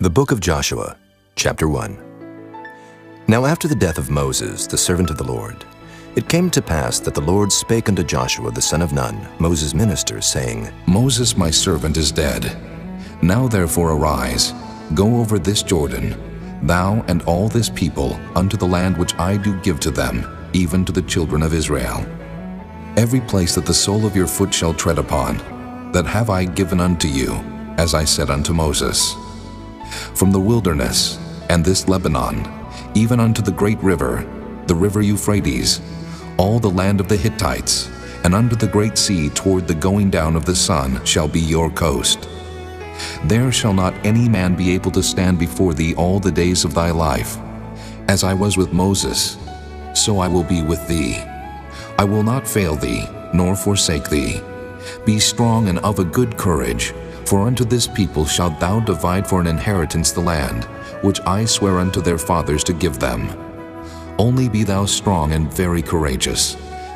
The Book of Joshua, Chapter 1. Now after the death of Moses, the servant of the Lord, it came to pass that the Lord spake unto Joshua the son of Nun, Moses' minister, saying, Moses my servant is dead. Now therefore arise, go over this Jordan, thou and all this people, unto the land which I do give to them, even to the children of Israel. Every place that the sole of your foot shall tread upon, that have I given unto you, as I said unto Moses. From the wilderness, and this Lebanon, even unto the great river, the river Euphrates, all the land of the Hittites, and unto the great sea toward the going down of the sun shall be your coast. There shall not any man be able to stand before thee all the days of thy life. As I was with Moses, so I will be with thee. I will not fail thee, nor forsake thee. Be strong and of a good courage, for unto this people shalt thou divide for an inheritance the land, which I swear unto their fathers to give them. Only be thou strong and very courageous,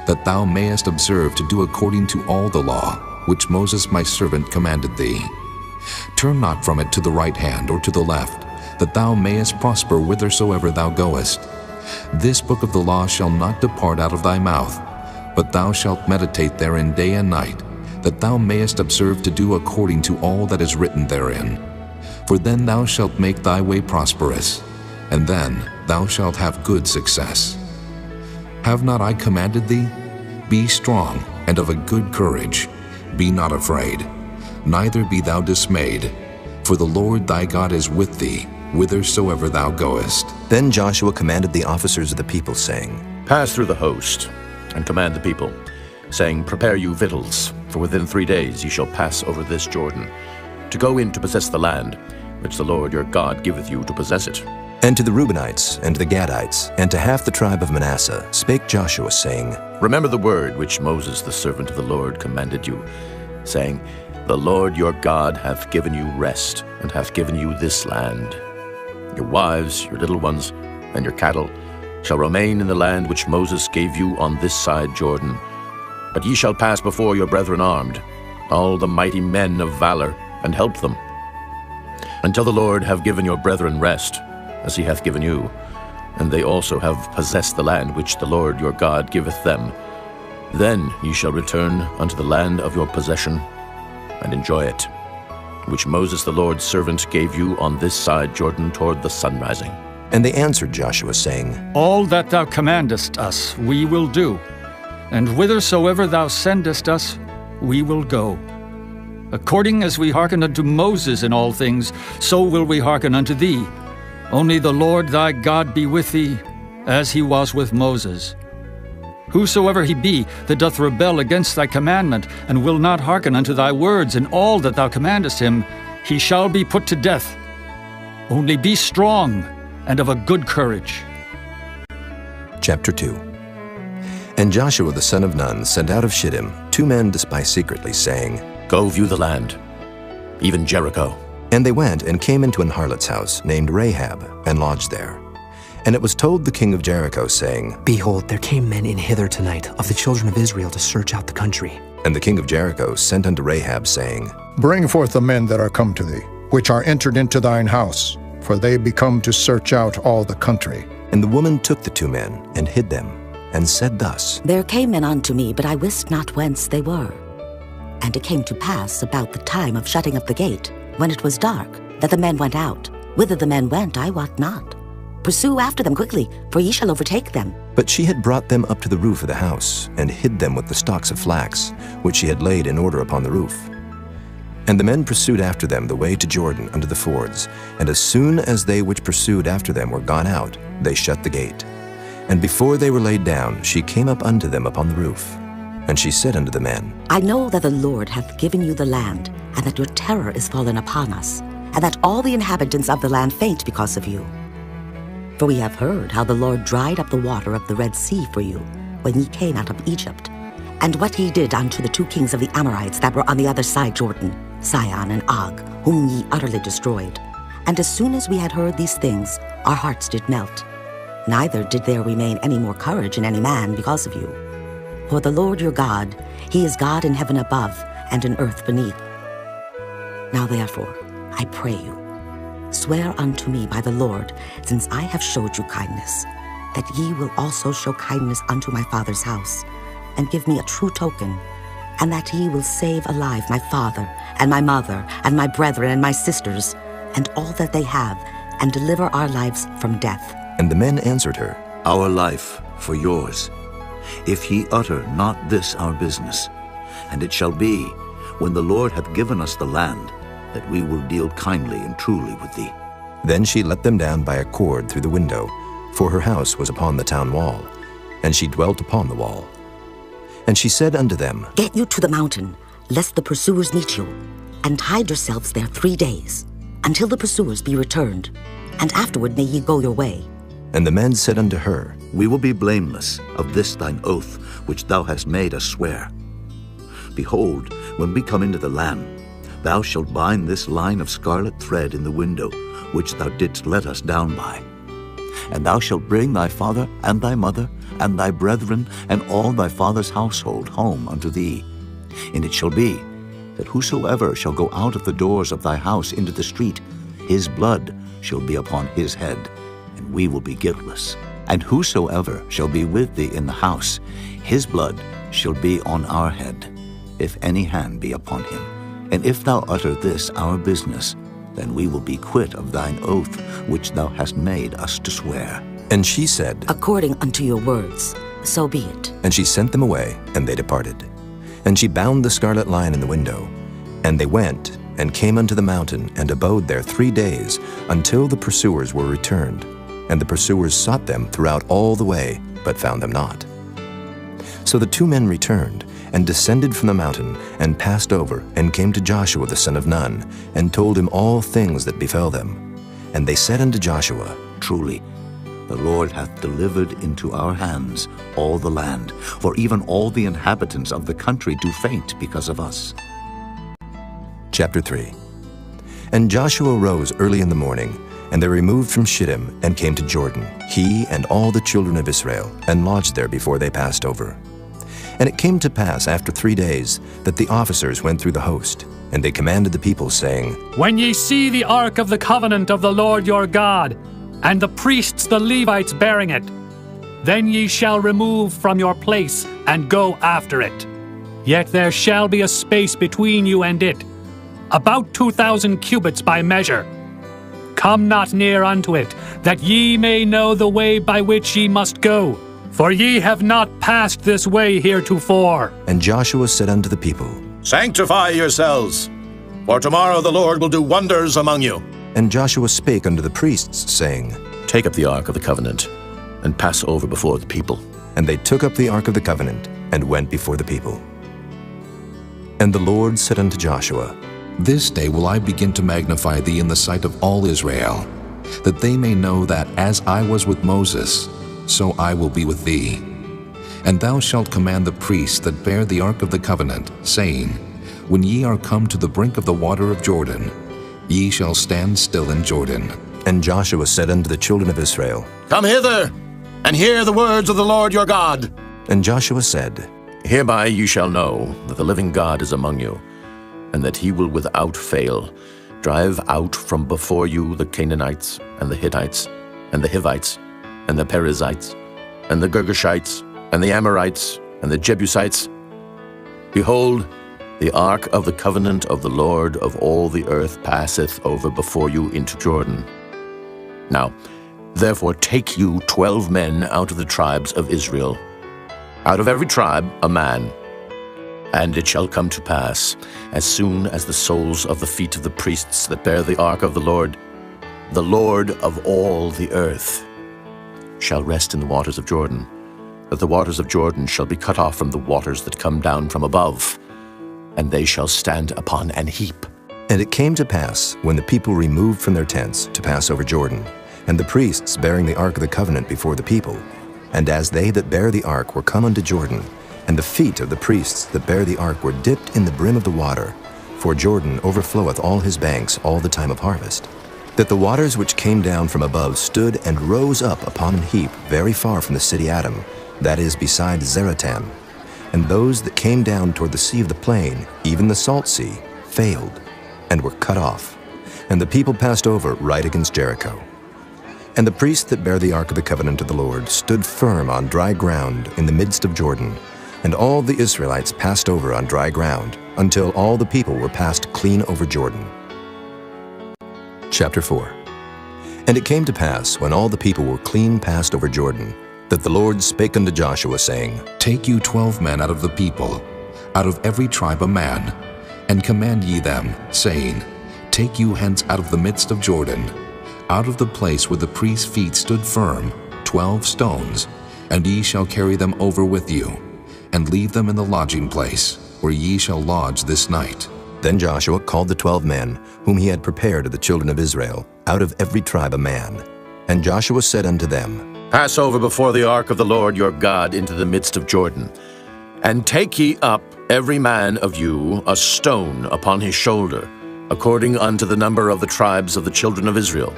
that thou mayest observe to do according to all the law, which Moses my servant commanded thee. Turn not from it to the right hand or to the left, that thou mayest prosper whithersoever thou goest. This book of the law shall not depart out of thy mouth, but thou shalt meditate therein day and night, that thou mayest observe to do according to all that is written therein. For then thou shalt make thy way prosperous, and then thou shalt have good success. Have not I commanded thee? Be strong and of a good courage. Be not afraid, neither be thou dismayed, for the Lord thy God is with thee, whithersoever thou goest. Then Joshua commanded the officers of the people, saying, Pass through the host, and command the people, saying, Prepare you victuals, for within 3 days ye shall pass over this Jordan, to go in to possess the land, which the Lord your God giveth you to possess it. And to the Reubenites, and to the Gadites, and to half the tribe of Manasseh spake Joshua, saying, Remember the word which Moses the servant of the Lord commanded you, saying, The Lord your God hath given you rest, and hath given you this land. Your wives, your little ones, and your cattle shall remain in the land which Moses gave you on this side Jordan. But ye shall pass before your brethren armed, all the mighty men of valor, and help them, until the Lord have given your brethren rest, as he hath given you, and they also have possessed the land which the Lord your God giveth them. Then ye shall return unto the land of your possession, and enjoy it, which Moses the Lord's servant gave you on this side Jordan toward the sun rising. And they answered Joshua, saying, All that thou commandest us we will do, and whithersoever thou sendest us we will go. According as we hearken unto Moses in all things, so will we hearken unto thee. Only the Lord thy God be with thee, as he was with Moses. Whosoever he be that doth rebel against thy commandment, and will not hearken unto thy words in all that thou commandest him, he shall be put to death. Only be strong and of a good courage. Chapter 2. And Joshua the son of Nun sent out of Shittim 2 men to spy secretly, saying, Go view the land, even Jericho. And they went and came into an harlot's house named Rahab, and lodged there. And it was told the king of Jericho, saying, Behold, there came men in hither tonight of the children of Israel to search out the country. And the king of Jericho sent unto Rahab, saying, Bring forth the men that are come to thee, which are entered into thine house, for they be come to search out all the country. And the woman took the 2 men, and hid them, and said thus, There came men unto me, but I wist not whence they were. And it came to pass about the time of shutting up the gate, when it was dark, that the men went out. Whither the men went, I wot not. Pursue after them quickly, for ye shall overtake them. But she had brought them up to the roof of the house, and hid them with the stalks of flax, which she had laid in order upon the roof. And the men pursued after them the way to Jordan unto the fords, and as soon as they which pursued after them were gone out, they shut the gate. And before they were laid down, she came up unto them upon the roof. And she said unto the men, I know that the Lord hath given you the land, and that your terror is fallen upon us, and that all the inhabitants of the land faint because of you. For we have heard how the Lord dried up the water of the Red Sea for you, when ye came out of Egypt, and what he did unto the 2 kings of the Amorites that were on the other side Jordan, Sihon and Og, whom ye utterly destroyed. And as soon as we had heard these things, our hearts did melt. Neither did there remain any more courage in any man because of you. For the Lord your God, he is God in heaven above and in earth beneath. Now therefore, I pray you, swear unto me by the Lord, since I have showed you kindness, that ye will also show kindness unto my father's house, and give me a true token, and that ye will save alive my father, and my mother, and my brethren, and my sisters, and all that they have, and deliver our lives from death. And the men answered her, Our life for yours, if ye utter not this our business. And it shall be, when the Lord hath given us the land, that we will deal kindly and truly with thee. Then she let them down by a cord through the window, for her house was upon the town wall, and she dwelt upon the wall. And she said unto them, Get you to the mountain, lest the pursuers meet you, and hide yourselves there 3 days, until the pursuers be returned, and afterward may ye go your way. And the men said unto her, We will be blameless of this thine oath, which thou hast made us swear. Behold, when we come into the land, thou shalt bind this line of scarlet thread in the window, which thou didst let us down by. And thou shalt bring thy father and thy mother and thy brethren and all thy father's household home unto thee. And it shall be, that whosoever shall go out of the doors of thy house into the street, his blood shall be upon his head, and we will be guiltless. And whosoever shall be with thee in the house, his blood shall be on our head, if any hand be upon him. And if thou utter this our business, then we will be quit of thine oath which thou hast made us to swear. And she said, According unto your words, so be it. And she sent them away, and they departed. And she bound the scarlet line in the window. And they went, and came unto the mountain, and abode there 3 days, until the pursuers were returned. And the pursuers sought them throughout all the way, but found them not. So the 2 men returned, and descended from the mountain, and passed over, and came to Joshua the son of Nun, and told him all things that befell them. And they said unto Joshua, Truly, the Lord hath delivered into our hands all the land, for even all the inhabitants of the country do faint because of us. Chapter 3. And Joshua rose early in the morning, and they removed from Shittim, and came to Jordan, he and all the children of Israel, and lodged there before they passed over. And it came to pass after 3 days that the officers went through the host, and they commanded the people, saying, When ye see the ark of the covenant of the Lord your God, and the priests the Levites bearing it, then ye shall remove from your place, and go after it. Yet there shall be a space between you and it, about 2,000 cubits by measure. Come not near unto it, that ye may know the way by which ye must go, for ye have not passed this way heretofore. And Joshua said unto the people, Sanctify yourselves, for tomorrow the Lord will do wonders among you. And Joshua spake unto the priests, saying, Take up the ark of the covenant, and pass over before the people. And they took up the ark of the covenant, and went before the people. And the Lord said unto Joshua, This day will I begin to magnify thee in the sight of all Israel, that they may know that as I was with Moses, so I will be with thee. And thou shalt command the priests that bear the ark of the covenant, saying, When ye are come to the brink of the water of Jordan, ye shall stand still in Jordan. And Joshua said unto the children of Israel, Come hither, and hear the words of the Lord your God. And Joshua said, Hereby you shall know that the living God is among you, and that he will without fail drive out from before you the Canaanites, and the Hittites, and the Hivites, and the Perizzites, and the Girgashites, and the Amorites, and the Jebusites. Behold, the ark of the covenant of the Lord of all the earth passeth over before you into Jordan. Now, therefore take you 12 men out of the tribes of Israel, out of every tribe a man. And it shall come to pass, as soon as the soles of the feet of the priests that bear the ark of the Lord of all the earth, shall rest in the waters of Jordan, that the waters of Jordan shall be cut off from the waters that come down from above, and they shall stand upon an heap. And it came to pass, when the people removed from their tents to pass over Jordan, and the priests bearing the ark of the covenant before the people, and as they that bear the ark were come unto Jordan, and the feet of the priests that bear the ark were dipped in the brim of the water, for Jordan overfloweth all his banks all the time of harvest, that the waters which came down from above stood and rose up upon an heap very far from the city Adam, that is beside Zeratan. And those that came down toward the sea of the plain, even the salt sea, failed, and were cut off. And the people passed over right against Jericho. And the priests that bear the ark of the covenant of the Lord stood firm on dry ground in the midst of Jordan, and all the Israelites passed over on dry ground, until all the people were passed clean over Jordan. Chapter 4. And it came to pass, when all the people were clean passed over Jordan, that the Lord spake unto Joshua, saying, Take you 12 men out of the people, out of every tribe a man, and command ye them, saying, Take you hence out of the midst of Jordan, out of the place where the priest's feet stood firm, 12 stones, and ye shall carry them over with you, and leave them in the lodging place, where ye shall lodge this night. Then Joshua called the 12 men, whom he had prepared of the children of Israel, out of every tribe a man. And Joshua said unto them, Pass over before the ark of the Lord your God into the midst of Jordan, and take ye up every man of you a stone upon his shoulder, according unto the number of the tribes of the children of Israel,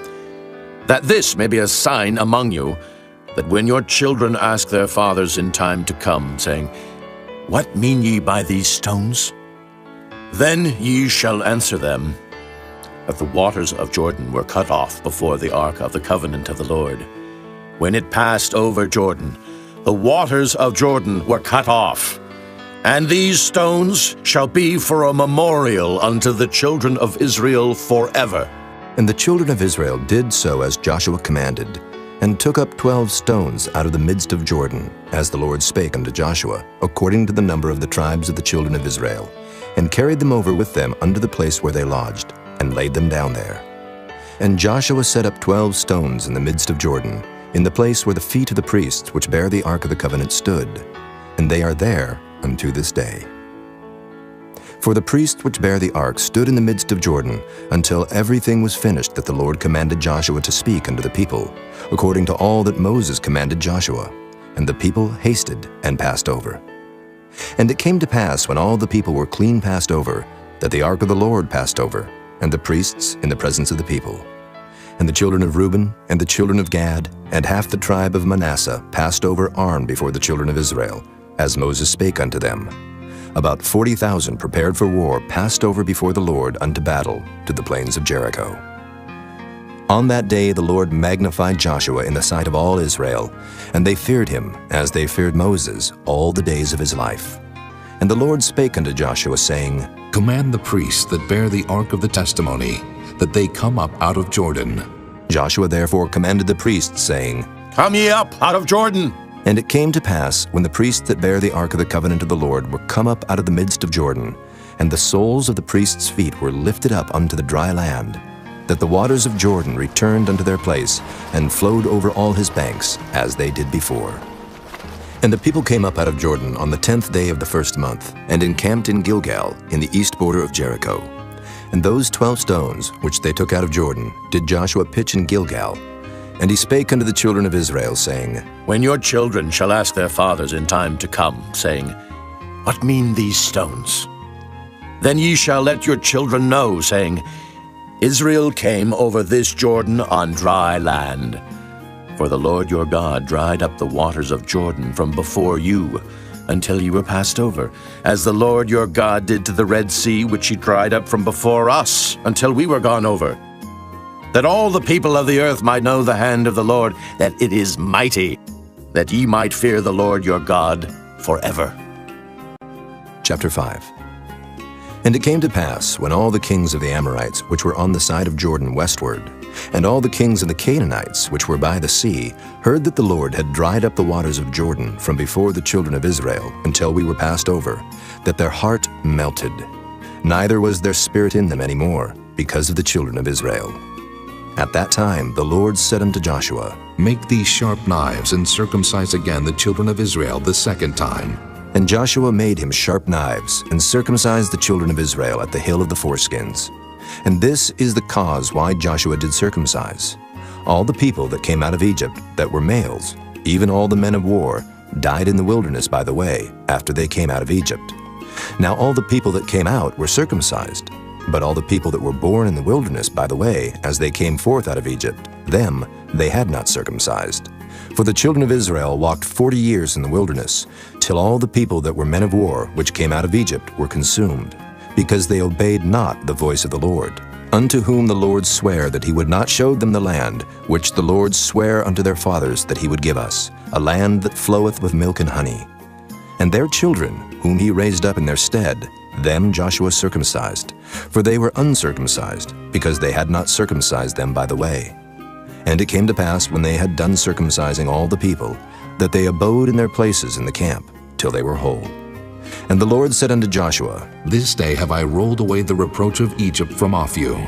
that this may be a sign among you, that when your children ask their fathers in time to come, saying, What mean ye by these stones? Then ye shall answer them, that the waters of Jordan were cut off before the ark of the covenant of the Lord. When it passed over Jordan, the waters of Jordan were cut off. And these stones shall be for a memorial unto the children of Israel forever. And the children of Israel did so as Joshua commanded, and took up 12 stones out of the midst of Jordan, as the Lord spake unto Joshua, according to the number of the tribes of the children of Israel, and carried them over with them unto the place where they lodged, and laid them down there. And Joshua set up 12 stones in the midst of Jordan, in the place where the feet of the priests which bear the ark of the covenant stood, and they are there unto this day. For the priests which bear the ark stood in the midst of Jordan, until everything was finished that the Lord commanded Joshua to speak unto the people, according to all that Moses commanded Joshua. And the people hasted and passed over. And it came to pass, when all the people were clean passed over, that the ark of the Lord passed over, and the priests in the presence of the people. And the children of Reuben, and the children of Gad, and half the tribe of Manasseh passed over armed before the children of Israel, as Moses spake unto them. About 40,000 prepared for war passed over before the Lord unto battle to the plains of Jericho. On that day the Lord magnified Joshua in the sight of all Israel, and they feared him, as they feared Moses, all the days of his life. And the Lord spake unto Joshua, saying, Command the priests that bear the ark of the testimony, that they come up out of Jordan. Joshua therefore commanded the priests, saying, Come ye up out of Jordan. And it came to pass, when the priests that bear the ark of the covenant of the Lord were come up out of the midst of Jordan, and the soles of the priests' feet were lifted up unto the dry land, that the waters of Jordan returned unto their place, and flowed over all his banks, as they did before. And the people came up out of Jordan on the 10th day of the first month, and encamped in Gilgal, in the east border of Jericho. And those 12 stones, which they took out of Jordan, did Joshua pitch in Gilgal. And he spake unto the children of Israel, saying, When your children shall ask their fathers in time to come, saying, What mean these stones? Then ye shall let your children know, saying, Israel came over this Jordan on dry land. For the Lord your God dried up the waters of Jordan from before you, until ye were passed over, as the Lord your God did to the Red Sea, which he dried up from before us, until we were gone over. That all the people of the earth might know the hand of the Lord, that it is mighty, that ye might fear the Lord your God forever. Chapter 5. And it came to pass, when all the kings of the Amorites, which were on the side of Jordan westward, and all the kings of the Canaanites, which were by the sea, heard that the Lord had dried up the waters of Jordan from before the children of Israel, until we were passed over, that their heart melted. Neither was there spirit in them any more, because of the children of Israel. At that time the Lord said unto Joshua, Make these sharp knives, and circumcise again the children of Israel the second time. And Joshua made him sharp knives, and circumcised the children of Israel at the hill of the foreskins. And this is the cause why Joshua did circumcise. All the people that came out of Egypt that were males, even all the men of war, died in the wilderness by the way, after they came out of Egypt. Now all the people that came out were circumcised, but all the people that were born in the wilderness by the way, as they came forth out of Egypt, them they had not circumcised. For the children of Israel walked 40 years in the wilderness, till all the people that were men of war, which came out of Egypt, were consumed, because they obeyed not the voice of the Lord, unto whom the Lord sware that he would not show them the land, which the Lord sware unto their fathers that he would give us, a land that floweth with milk and honey. And their children, whom he raised up in their stead, them Joshua circumcised, for they were uncircumcised, because they had not circumcised them by the way. And it came to pass, when they had done circumcising all the people, that they abode in their places in the camp, till they were whole. And the Lord said unto Joshua, This day have I rolled away the reproach of Egypt from off you.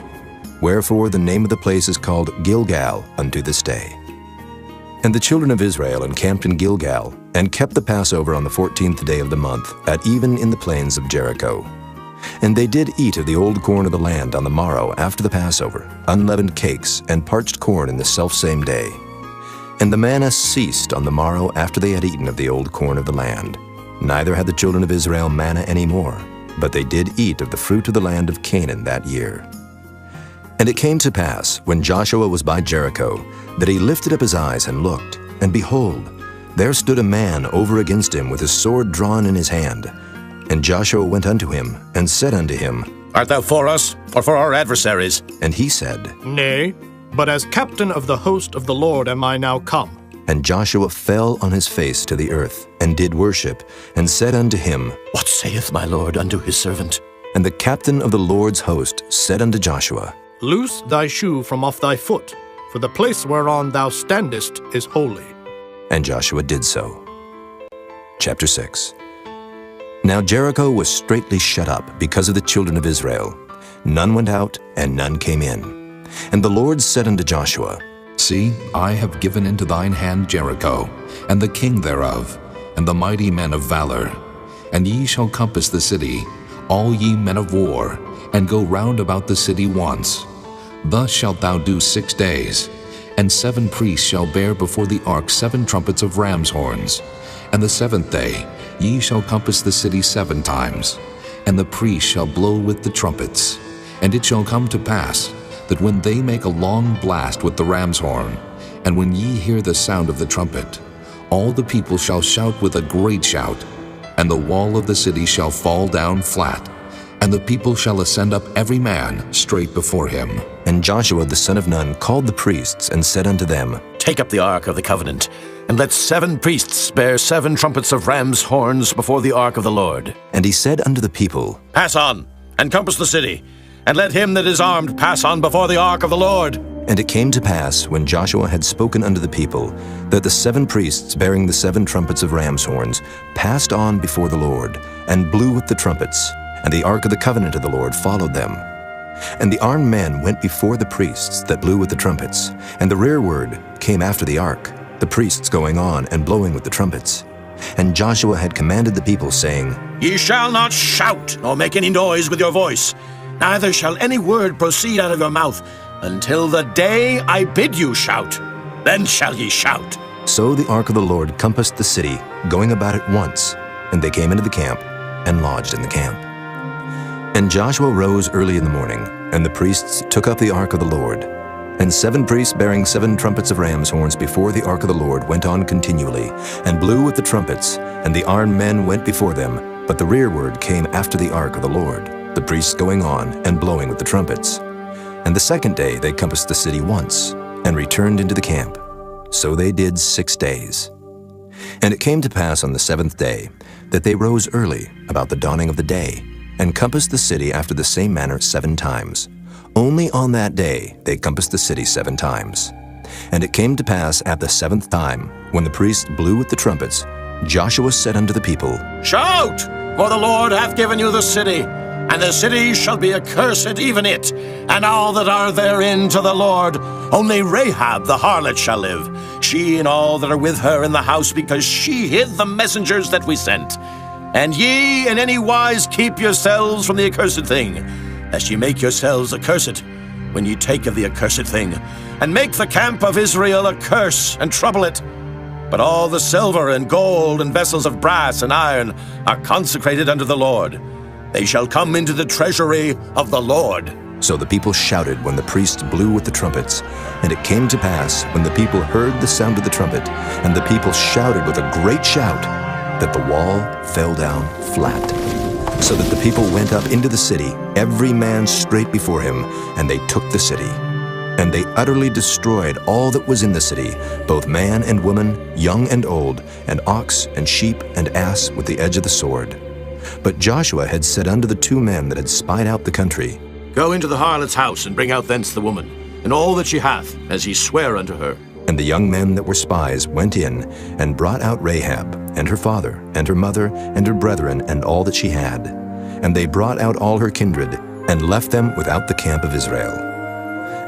Wherefore the name of the place is called Gilgal unto this day. And the children of Israel encamped in Gilgal, and kept the Passover on the 14th day of the month, at even in the plains of Jericho. And they did eat of the old corn of the land on the morrow after the Passover, unleavened cakes, and parched corn in the selfsame day. And the manna ceased on the morrow after they had eaten of the old corn of the land. Neither had the children of Israel manna any more, but they did eat of the fruit of the land of Canaan that year. And it came to pass, when Joshua was by Jericho, that he lifted up his eyes and looked, and behold, there stood a man over against him with his sword drawn in his hand. And Joshua went unto him, and said unto him, Art thou for us, or for our adversaries? And he said, Nay, but as captain of the host of the Lord am I now come. And Joshua fell on his face to the earth, and did worship, and said unto him, What saith my Lord unto his servant? And the captain of the Lord's host said unto Joshua, Loose thy shoe from off thy foot, for the place whereon thou standest is holy. And Joshua did so. Chapter 6. Now Jericho was straitly shut up because of the children of Israel. None went out, and none came in. And the Lord said unto Joshua, See, I have given into thine hand Jericho, and the king thereof, and the mighty men of valor. And ye shall compass the city, all ye men of war, and go round about the city once. Thus shalt thou do 6 days. And 7 priests shall bear before the ark 7 trumpets of ram's horns. And the 7th day ye shall compass the city 7 times. And the priests shall blow with the trumpets. And it shall come to pass, that when they make a long blast with the ram's horn, and when ye hear the sound of the trumpet, all the people shall shout with a great shout, and the wall of the city shall fall down flat, and the people shall ascend up every man straight before him. And Joshua the son of Nun called the priests, and said unto them, Take up the ark of the covenant, and let 7 priests bear 7 trumpets of ram's horns before the ark of the Lord. And he said unto the people, Pass on, and compass the city, and let him that is armed pass on before the ark of the Lord. And it came to pass, when Joshua had spoken unto the people, that the 7 priests bearing the 7 trumpets of ram's horns passed on before the Lord, and blew with the trumpets, and the ark of the covenant of the Lord followed them. And the armed men went before the priests that blew with the trumpets, and the rearward came after the ark, the priests going on and blowing with the trumpets. And Joshua had commanded the people, saying, Ye shall not shout, nor make any noise with your voice, neither shall any word proceed out of your mouth, until the day I bid you shout. Then shall ye shout. So the ark of the Lord compassed the city, going about it once, and they came into the camp, and lodged in the camp. And Joshua rose early in the morning, and the priests took up the ark of the Lord. And 7 priests bearing 7 trumpets of ram's horns before the ark of the Lord went on continually, and blew with the trumpets, and the armed men went before them, but the rearward came after the ark of the Lord, the priests going on and blowing with the trumpets. And the 2nd day they compassed the city once, and returned into the camp. So they did 6 days. And it came to pass on the 7th day, that they rose early, about the dawning of the day, and compassed the city after the same manner 7 times. Only on that day they compassed the city 7 times. And it came to pass at the 7th time, when the priests blew with the trumpets, Joshua said unto the people, Shout, for the Lord hath given you the city, and the city shall be accursed, even it, and all that are therein to the Lord. Only Rahab the harlot shall live, she and all that are with her in the house, because she hid the messengers that we sent. And ye in any wise keep yourselves from the accursed thing, lest ye make yourselves accursed when ye take of the accursed thing, and make the camp of Israel a curse, and trouble it. But all the silver and gold and vessels of brass and iron are consecrated unto the Lord. They shall come into the treasury of the Lord. So the people shouted when the priests blew with the trumpets. And it came to pass, when the people heard the sound of the trumpet, and the people shouted with a great shout, that the wall fell down flat. So that the people went up into the city, every man straight before him, and they took the city. And they utterly destroyed all that was in the city, both man and woman, young and old, and ox and sheep and ass with the edge of the sword. But Joshua had said unto the 2 men that had spied out the country, Go into the harlot's house, and bring out thence the woman, and all that she hath, as ye swear unto her. And the young men that were spies went in, and brought out Rahab, and her father, and her mother, and her brethren, and all that she had. And they brought out all her kindred, and left them without the camp of Israel.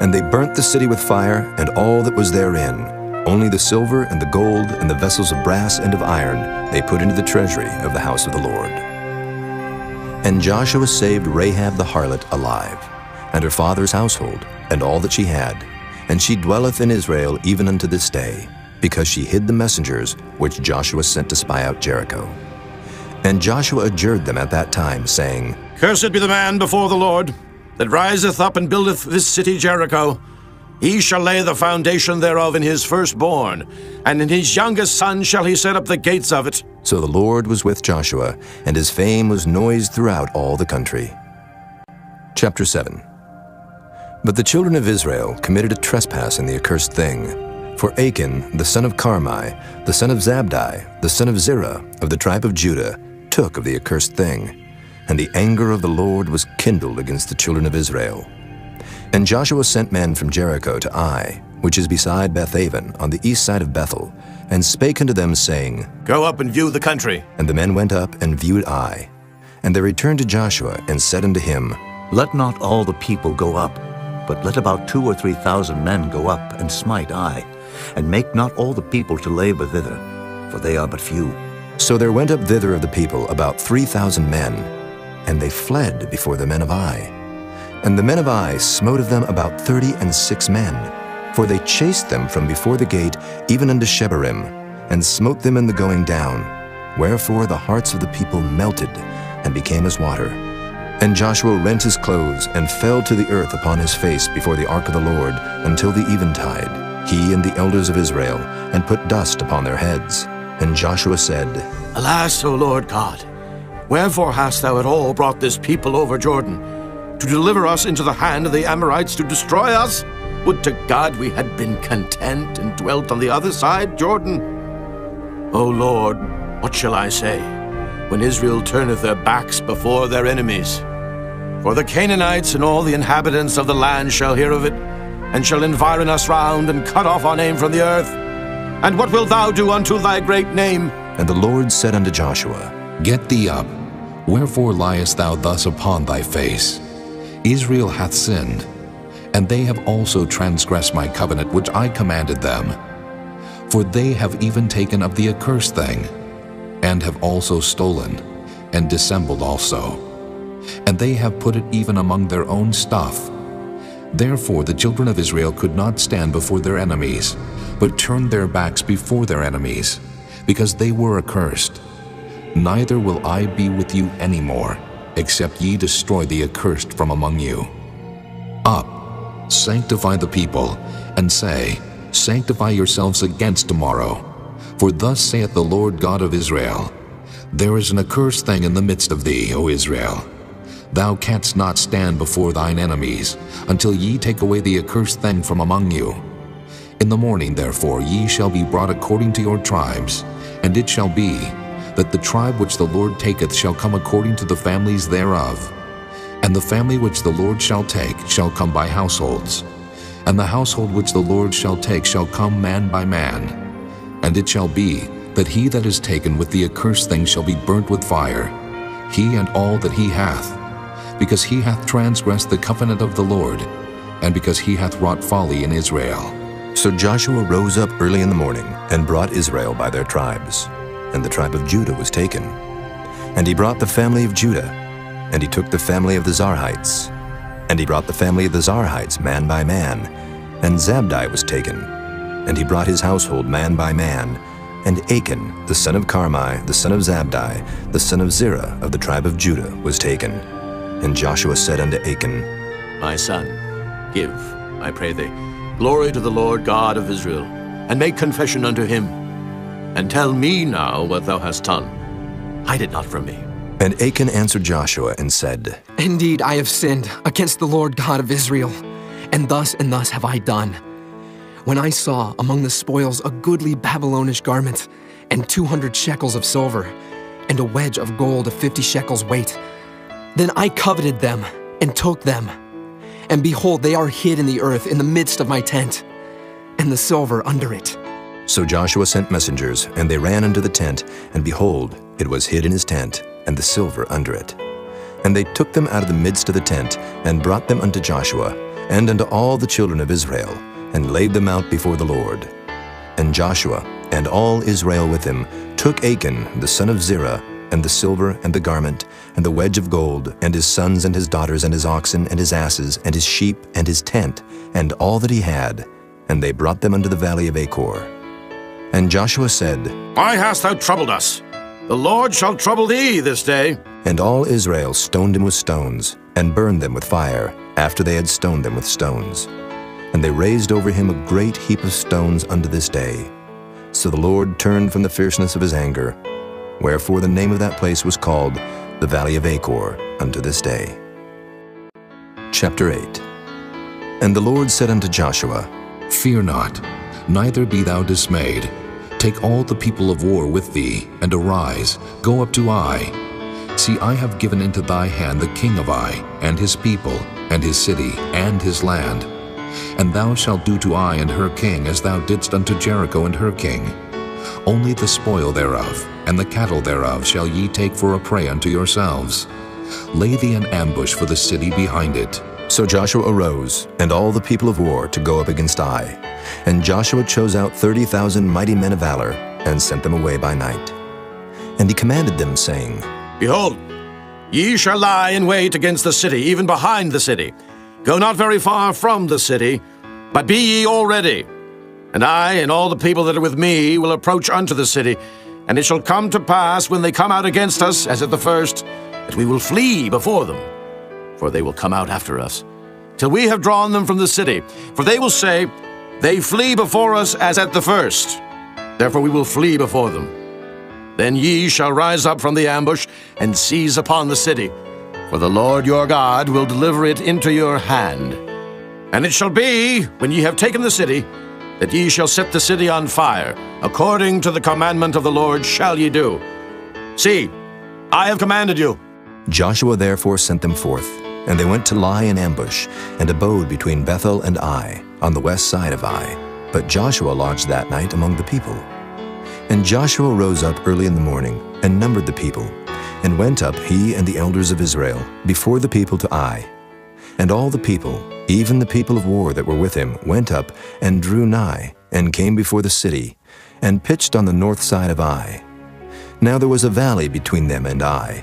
And they burnt the city with fire, and all that was therein. Only the silver and the gold and the vessels of brass and of iron they put into the treasury of the house of the Lord. And Joshua saved Rahab the harlot alive, and her father's household, and all that she had. And she dwelleth in Israel even unto this day, because she hid the messengers which Joshua sent to spy out Jericho. And Joshua adjured them at that time, saying, Cursed be the man before the Lord, that riseth up and buildeth this city Jericho. He shall lay the foundation thereof in his firstborn, and in his youngest son shall he set up the gates of it. So the Lord was with Joshua, and his fame was noised throughout all the country. Chapter 7. But the children of Israel committed a trespass in the accursed thing. For Achan, the son of Carmi, the son of Zabdi, the son of Zerah, of the tribe of Judah, took of the accursed thing. And the anger of the Lord was kindled against the children of Israel. And Joshua sent men from Jericho to Ai, which is beside Bethaven, on the east side of Bethel, and spake unto them, saying, Go up and view the country. And the men went up and viewed Ai. And they returned to Joshua, and said unto him, Let not all the people go up, but let about 2,000 or 3,000 men go up and smite Ai, and make not all the people to labor thither, for they are but few. So there went up thither of the people about 3,000 men, and they fled before the men of Ai. And the men of Ai smote of them about 36 men, for they chased them from before the gate even unto Shebarim, and smote them in the going down. Wherefore the hearts of the people melted, and became as water. And Joshua rent his clothes, and fell to the earth upon his face before the ark of the Lord, until the eventide, he and the elders of Israel, and put dust upon their heads. And Joshua said, Alas, O Lord God, wherefore hast thou at all brought this people over Jordan, to deliver us into the hand of the Amorites to destroy us? Would to God we had been content and dwelt on the other side Jordan. O Lord, what shall I say, when Israel turneth their backs before their enemies? For the Canaanites and all the inhabitants of the land shall hear of it, and shall environ us round, and cut off our name from the earth. And what wilt thou do unto thy great name? And the Lord said unto Joshua, Get thee up. Wherefore liest thou thus upon thy face? Israel hath sinned, and they have also transgressed my covenant which I commanded them. For they have even taken of the accursed thing, and have also stolen, and dissembled also. And they have put it even among their own stuff. Therefore the children of Israel could not stand before their enemies, but turned their backs before their enemies, because they were accursed. Neither will I be with you any more, except ye destroy the accursed from among you. Up, sanctify the people, and say, Sanctify yourselves against tomorrow. For thus saith the Lord God of Israel, There is an accursed thing in the midst of thee, O Israel. Thou canst not stand before thine enemies, until ye take away the accursed thing from among you. In the morning, therefore, ye shall be brought according to your tribes, and it shall be, that the tribe which the Lord taketh shall come according to the families thereof. And the family which the Lord shall take shall come by households. And the household which the Lord shall take shall come man by man. And it shall be, that he that is taken with the accursed thing shall be burnt with fire, he and all that he hath, because he hath transgressed the covenant of the Lord, and because he hath wrought folly in Israel. So Joshua rose up early in the morning, and brought Israel by their tribes. And the tribe of Judah was taken. And he brought the family of Judah, and he took the family of the Zarhites. And he brought the family of the Zarhites man by man, and Zabdi was taken. And he brought his household man by man, and Achan, the son of Carmi, the son of Zabdi, the son of Zerah of the tribe of Judah, was taken. And Joshua said unto Achan, My son, give, I pray thee, glory to the Lord God of Israel, and make confession unto him. And tell me now what thou hast done. Hide it not from me. And Achan answered Joshua and said, Indeed, I have sinned against the Lord God of Israel, and thus have I done. When I saw among the spoils a goodly Babylonish garment, and 200 shekels of silver, and a wedge of gold of 50 shekels weight, then I coveted them and took them. And behold, they are hid in the earth in the midst of my tent, and the silver under it. So Joshua sent messengers, and they ran unto the tent, and behold, it was hid in his tent, and the silver under it. And they took them out of the midst of the tent, and brought them unto Joshua, and unto all the children of Israel, and laid them out before the Lord. And Joshua, and all Israel with him, took Achan the son of Zerah, and the silver, and the garment, and the wedge of gold, and his sons, and his daughters, and his oxen, and his asses, and his sheep, and his tent, and all that he had, and they brought them unto the valley of Achor. And Joshua said, Why hast thou troubled us? The Lord shall trouble thee this day. And all Israel stoned him with stones, and burned them with fire, after they had stoned them with stones. And they raised over him a great heap of stones unto this day. So the Lord turned from the fierceness of his anger, wherefore the name of that place was called the Valley of Achor unto this day. Chapter 8. And the Lord said unto Joshua, Fear not, neither be thou dismayed. Take all the people of war with thee, and arise, go up to Ai. See, I have given into thy hand the king of Ai, and his people, and his city, and his land. And thou shalt do to Ai and her king as thou didst unto Jericho and her king. Only the spoil thereof, and the cattle thereof shall ye take for a prey unto yourselves. Lay thee an ambush for the city behind it. So Joshua arose, and all the people of war, to go up against Ai. And Joshua chose out 30,000 mighty men of valor, and sent them away by night. And he commanded them, saying, Behold, ye shall lie in wait against the city, even behind the city. Go not very far from the city, but be ye all ready. And I and all the people that are with me will approach unto the city. And it shall come to pass, when they come out against us, as at the first, that we will flee before them. For they will come out after us, till we have drawn them from the city. For they will say, They flee before us as at the first. Therefore we will flee before them. Then ye shall rise up from the ambush, and seize upon the city. For the Lord your God will deliver it into your hand. And it shall be, when ye have taken the city, that ye shall set the city on fire. According to the commandment of the Lord shall ye do. See, I have commanded you. Joshua therefore sent them forth, and they went to lie in ambush, and abode between Bethel and Ai, on the west side of Ai. But Joshua lodged that night among the people. And Joshua rose up early in the morning, and numbered the people, and went up, he and the elders of Israel, before the people to Ai. And all the people, even the people of war that were with him, went up, and drew nigh, and came before the city, and pitched on the north side of Ai. Now there was a valley between them and Ai.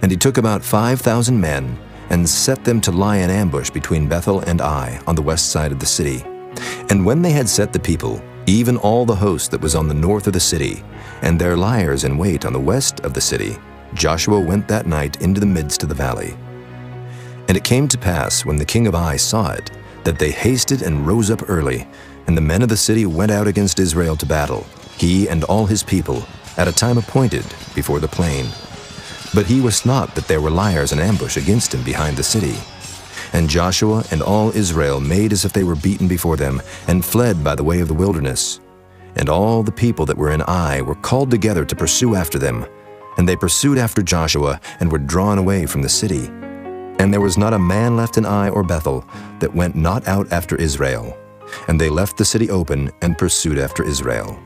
And he took about 5,000 men, and set them to lie in ambush between Bethel and Ai, on the west side of the city. And when they had set the people, even all the host that was on the north of the city, and their liers in wait on the west of the city, Joshua went that night into the midst of the valley. And it came to pass, when the king of Ai saw it, that they hasted and rose up early, and the men of the city went out against Israel to battle, he and all his people, at a time appointed, before the plain. But he wist not that there were liers in ambush against him behind the city. And Joshua and all Israel made as if they were beaten before them, and fled by the way of the wilderness. And all the people that were in Ai were called together to pursue after them. And they pursued after Joshua, and were drawn away from the city. And there was not a man left in Ai or Bethel that went not out after Israel. And they left the city open, and pursued after Israel.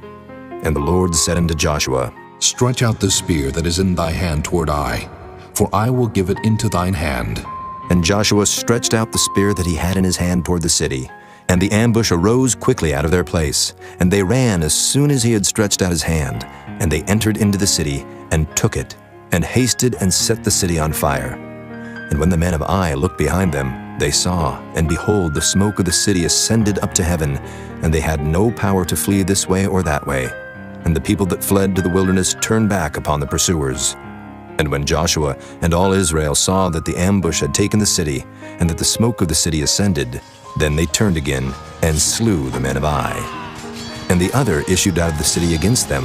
And the Lord said unto Joshua, Stretch out the spear that is in thy hand toward Ai, for I will give it into thine hand. And Joshua stretched out the spear that he had in his hand toward the city. And the ambush arose quickly out of their place. And they ran as soon as he had stretched out his hand. And they entered into the city, and took it, and hasted and set the city on fire. And when the men of Ai looked behind them, they saw, and behold, the smoke of the city ascended up to heaven, and they had no power to flee this way or that way. And the people that fled to the wilderness turned back upon the pursuers. And when Joshua and all Israel saw that the ambush had taken the city, and that the smoke of the city ascended, then they turned again, and slew the men of Ai. And the other issued out of the city against them,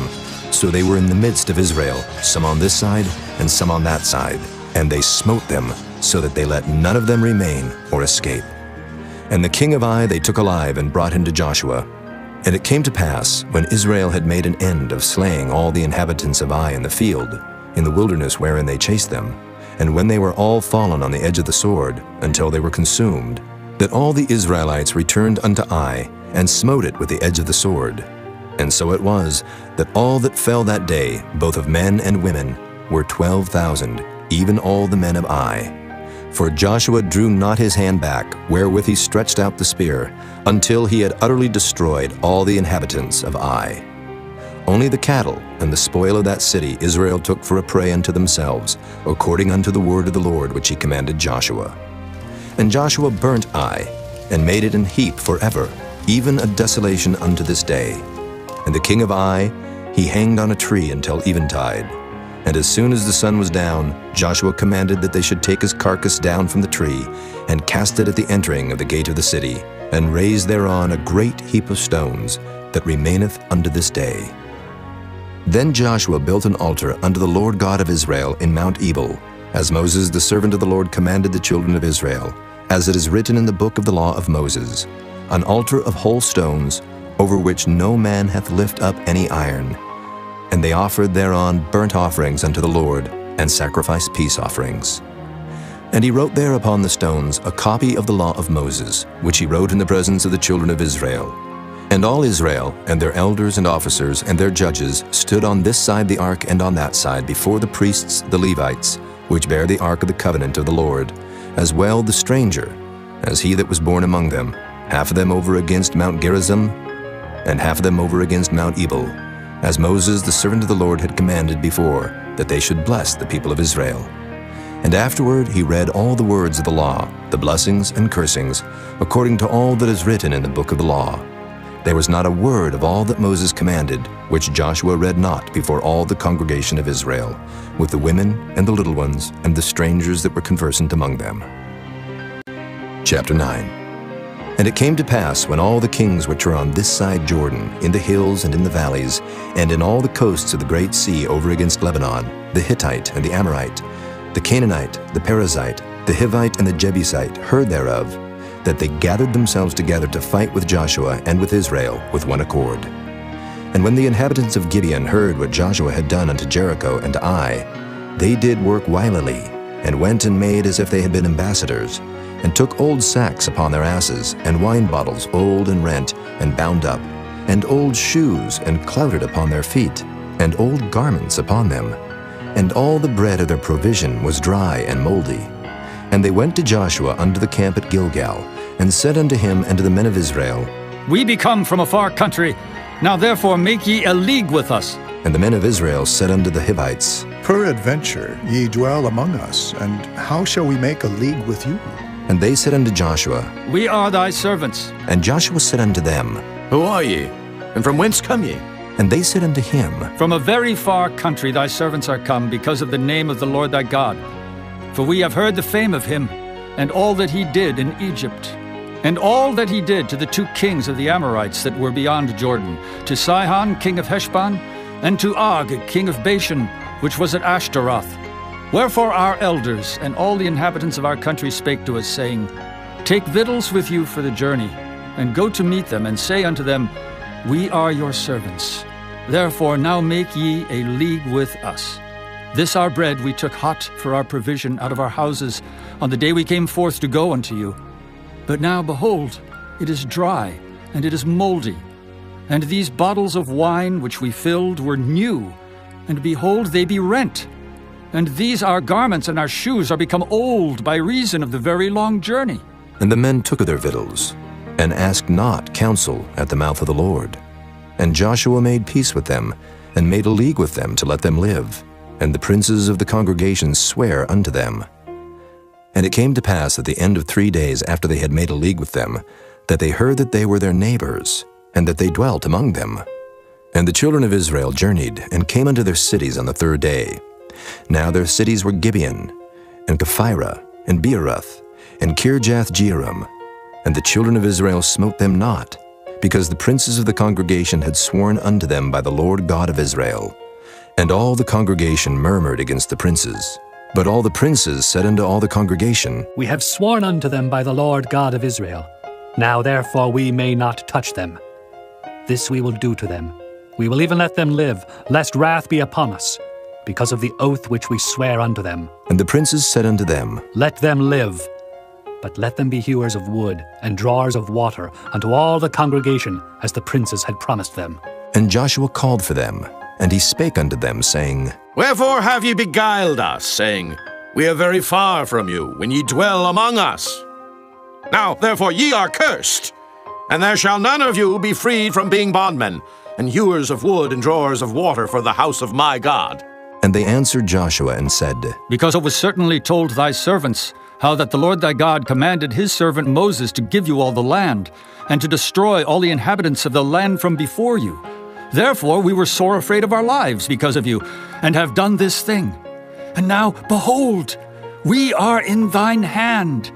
So they were in the midst of Israel, some on this side and some on that side. And they smote them, so that they let none of them remain or escape. And the king of Ai they took alive and brought him to Joshua. And it came to pass, when Israel had made an end of slaying all the inhabitants of Ai in the field, in the wilderness wherein they chased them, and when they were all fallen on the edge of the sword, until they were consumed, that all the Israelites returned unto Ai, and smote it with the edge of the sword. And so it was, that all that fell that day, both of men and women, were 12,000, even all the men of Ai. For Joshua drew not his hand back, wherewith he stretched out the spear, until he had utterly destroyed all the inhabitants of Ai. Only the cattle and the spoil of that city Israel took for a prey unto themselves, according unto the word of the Lord which he commanded Joshua. And Joshua burnt Ai, and made it an heap forever, even a desolation unto this day. And the king of Ai he hanged on a tree until eventide. And as soon as the sun was down, Joshua commanded that they should take his carcass down from the tree, and cast it at the entering of the gate of the city, and raise thereon a great heap of stones, that remaineth unto this day. Then Joshua built an altar unto the Lord God of Israel in Mount Ebal, as Moses the servant of the Lord commanded the children of Israel, as it is written in the book of the law of Moses, an altar of whole stones, over which no man hath lift up any iron. And they offered thereon burnt offerings unto the Lord, and sacrificed peace offerings. And he wrote there upon the stones a copy of the law of Moses, which he wrote in the presence of the children of Israel. And all Israel, and their elders and officers, and their judges, stood on this side the ark and on that side before the priests the Levites, which bear the ark of the covenant of the Lord, as well the stranger, as he that was born among them, half of them over against Mount Gerizim, and half of them over against Mount Ebal, as Moses the servant of the Lord had commanded before, that they should bless the people of Israel. And afterward he read all the words of the law, the blessings and cursings, according to all that is written in the book of the law. There was not a word of all that Moses commanded, which Joshua read not before all the congregation of Israel, with the women and the little ones and the strangers that were conversant among them. Chapter 9. And it came to pass, when all the kings which are on this side Jordan, in the hills and in the valleys, and in all the coasts of the great sea over against Lebanon, the Hittite and the Amorite, the Canaanite, the Perizzite, the Hivite and the Jebusite, heard thereof, that they gathered themselves together to fight with Joshua and with Israel with one accord. And when the inhabitants of Gibeon heard what Joshua had done unto Jericho and to Ai, they did work wilily, and went and made as if they had been ambassadors, and took old sacks upon their asses, and wine bottles old and rent, and bound up, and old shoes, and clouted upon their feet, and old garments upon them. And all the bread of their provision was dry and moldy. And they went to Joshua unto the camp at Gilgal, and said unto him and to the men of Israel, We be come from a far country. Now therefore make ye a league with us. And the men of Israel said unto the Hivites, Peradventure ye dwell among us, and how shall we make a league with you? And they said unto Joshua, We are thy servants. And Joshua said unto them, Who are ye? And from whence come ye? And they said unto him, From a very far country thy servants are come, because of the name of the Lord thy God. For we have heard the fame of him, and all that he did in Egypt, and all that he did to the two kings of the Amorites that were beyond Jordan, to Sihon king of Heshbon, and to Og king of Bashan, which was at Ashtaroth. Wherefore our elders and all the inhabitants of our country spake to us, saying, Take victuals with you for the journey, and go to meet them, and say unto them, We are your servants. Therefore now make ye a league with us. This our bread we took hot for our provision out of our houses on the day we came forth to go unto you. But now, behold, it is dry, and it is moldy. And these bottles of wine which we filled were new, and behold, they be rent. And these our garments and our shoes are become old by reason of the very long journey. And the men took of their victuals, and asked not counsel at the mouth of the Lord. And Joshua made peace with them, and made a league with them to let them live. And the princes of the congregation sware unto them. And it came to pass at the end of 3 days after they had made a league with them, that they heard that they were their neighbors, and that they dwelt among them. And the children of Israel journeyed, and came unto their cities on the 3rd day. Now their cities were Gibeon, and Kephirah, and Beeroth, and Kirjath-jearim. And the children of Israel smote them not, because the princes of the congregation had sworn unto them by the Lord God of Israel. And all the congregation murmured against the princes. But all the princes said unto all the congregation, We have sworn unto them by the Lord God of Israel. Now therefore we may not touch them. This we will do to them. We will even let them live, lest wrath be upon us, because of the oath which we swear unto them. And the princes said unto them, Let them live, but let them be hewers of wood and drawers of water unto all the congregation, as the princes had promised them. And Joshua called for them, and he spake unto them, saying, Wherefore have ye beguiled us, saying, We are very far from you, when ye dwell among us? Now therefore ye are cursed, and there shall none of you be freed from being bondmen, and hewers of wood and drawers of water for the house of my God. And they answered Joshua and said, Because it was certainly told thy servants, how that the Lord thy God commanded his servant Moses to give you all the land, and to destroy all the inhabitants of the land from before you. Therefore we were sore afraid of our lives because of you, and have done this thing. And now, behold, we are in thine hand.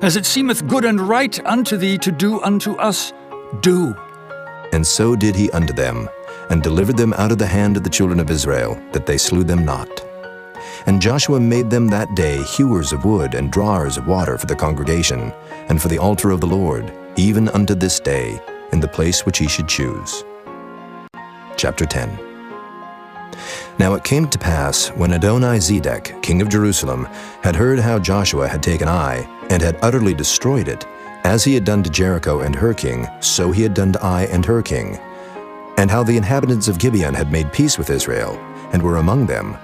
As it seemeth good and right unto thee to do unto us, do. And so did he unto them, and delivered them out of the hand of the children of Israel, that they slew them not. And Joshua made them that day hewers of wood and drawers of water for the congregation, and for the altar of the Lord, even unto this day, in the place which he should choose. Chapter 10. Now it came to pass, when Adoni-Zedek, king of Jerusalem, had heard how Joshua had taken Ai, and had utterly destroyed it, as he had done to Jericho and her king, so he had done to Ai and her king, and how the inhabitants of Gibeon had made peace with Israel, and were among them,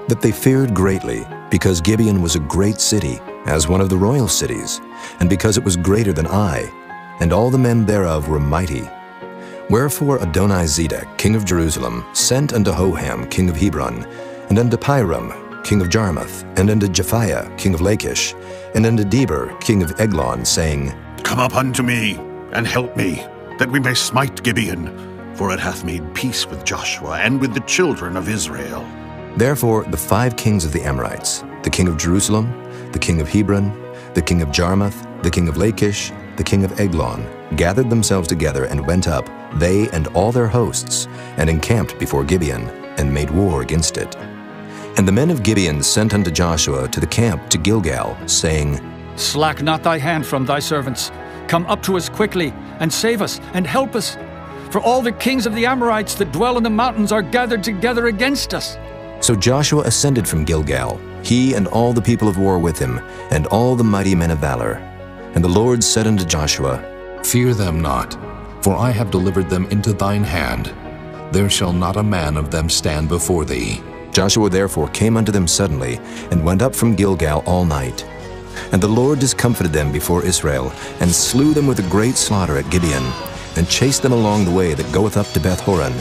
that they feared greatly, because Gibeon was a great city, as one of the royal cities, and because it was greater than Ai, and all the men thereof were mighty. Wherefore Adoni-Zedek, king of Jerusalem, sent unto Hoham, king of Hebron, and unto Piram, king of Jarmuth, and unto Japhiah, king of Lachish, and unto Deber, king of Eglon, saying, Come up unto me, and help me, that we may smite Gibeon, for it hath made peace with Joshua and with the children of Israel. Therefore the 5 kings of the Amorites, the king of Jerusalem, the king of Hebron, the king of Jarmuth, the king of Lachish, the king of Eglon, gathered themselves together and went up, they and all their hosts, and encamped before Gibeon, and made war against it. And the men of Gibeon sent unto Joshua to the camp to Gilgal, saying, Slack not thy hand from thy servants. Come up to us quickly, and save us, and help us. For all the kings of the Amorites that dwell in the mountains are gathered together against us. So Joshua ascended from Gilgal, he and all the people of war with him, and all the mighty men of valor. And the Lord said unto Joshua, Fear them not, for I have delivered them into thine hand. There shall not a man of them stand before thee. Joshua therefore came unto them suddenly, and went up from Gilgal all night. And the Lord discomfited them before Israel, and slew them with a great slaughter at Gibeon, and chased them along the way that goeth up to Beth-horon,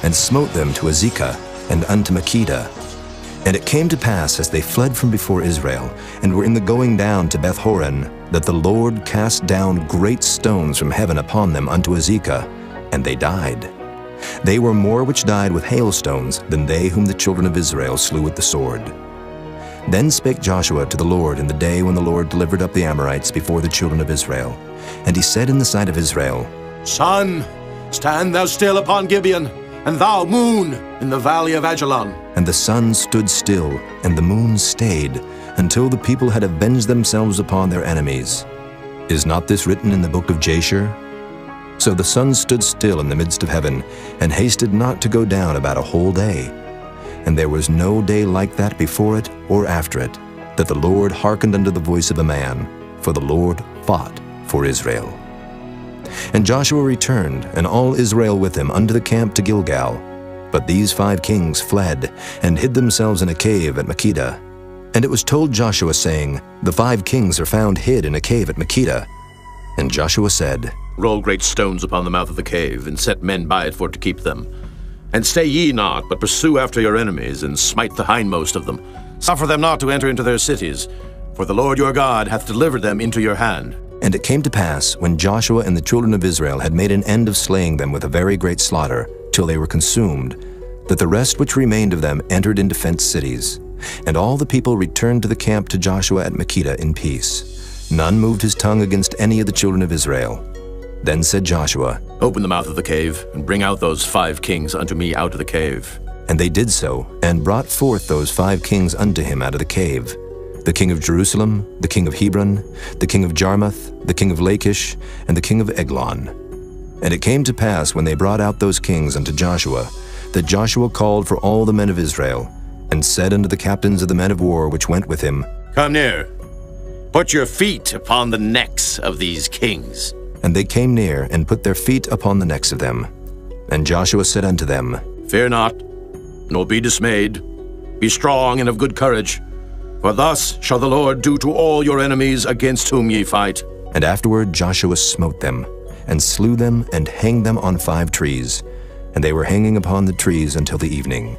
and smote them to Azekah, and unto Makkedah. And it came to pass, as they fled from before Israel, and were in the going down to Beth-horon, that the Lord cast down great stones from heaven upon them unto Azekah, and they died. They were more which died with hailstones than they whom the children of Israel slew with the sword. Then spake Joshua to the Lord in the day when the Lord delivered up the Amorites before the children of Israel. And he said in the sight of Israel, Sun, stand thou still upon Gibeon, and thou, moon, in the valley of Ajalon. And the sun stood still, and the moon stayed, until the people had avenged themselves upon their enemies. Is not this written in the book of Jasher? So the sun stood still in the midst of heaven, and hasted not to go down about a whole day. And there was no day like that before it or after it, that the Lord hearkened unto the voice of a man, for the Lord fought for Israel. And Joshua returned, and all Israel with him, unto the camp to Gilgal. But these 5 kings fled, and hid themselves in a cave at Makkedah. And it was told Joshua, saying, The 5 kings are found hid in a cave at Makkedah. And Joshua said, Roll great stones upon the mouth of the cave, and set men by it for to keep them. And stay ye not, but pursue after your enemies, and smite the hindmost of them. Suffer them not to enter into their cities, for the Lord your God hath delivered them into your hand. And it came to pass, when Joshua and the children of Israel had made an end of slaying them with a very great slaughter, till they were consumed, that the rest which remained of them entered into fenced cities. And all the people returned to the camp to Joshua at Makkedah in peace. None moved his tongue against any of the children of Israel. Then said Joshua, Open the mouth of the cave, and bring out those 5 kings unto me out of the cave. And they did so, and brought forth those 5 kings unto him out of the cave, the king of Jerusalem, the king of Hebron, the king of Jarmuth, the king of Lachish, and the king of Eglon. And it came to pass, when they brought out those kings unto Joshua, that Joshua called for all the men of Israel, and said unto the captains of the men of war which went with him, Come near, put your feet upon the necks of these kings. And they came near, and put their feet upon the necks of them. And Joshua said unto them, Fear not, nor be dismayed. Be strong and of good courage. For thus shall the Lord do to all your enemies against whom ye fight. And afterward Joshua smote them, and slew them, and hanged them on 5 trees. And they were hanging upon the trees until the evening.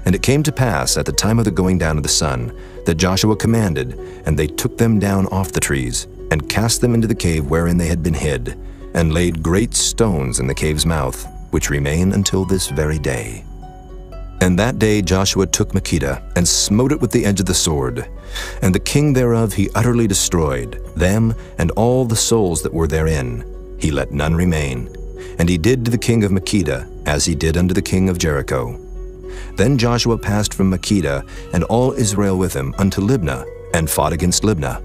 And it came to pass at the time of the going down of the sun, that Joshua commanded, and they took them down off the trees, and cast them into the cave wherein they had been hid, and laid great stones in the cave's mouth, which remain until this very day. And that day Joshua took Makkedah, and smote it with the edge of the sword. And the king thereof he utterly destroyed, them and all the souls that were therein. He let none remain. And he did to the king of Makkedah, as he did unto the king of Jericho. Then Joshua passed from Makkedah, and all Israel with him, unto Libnah, and fought against Libnah.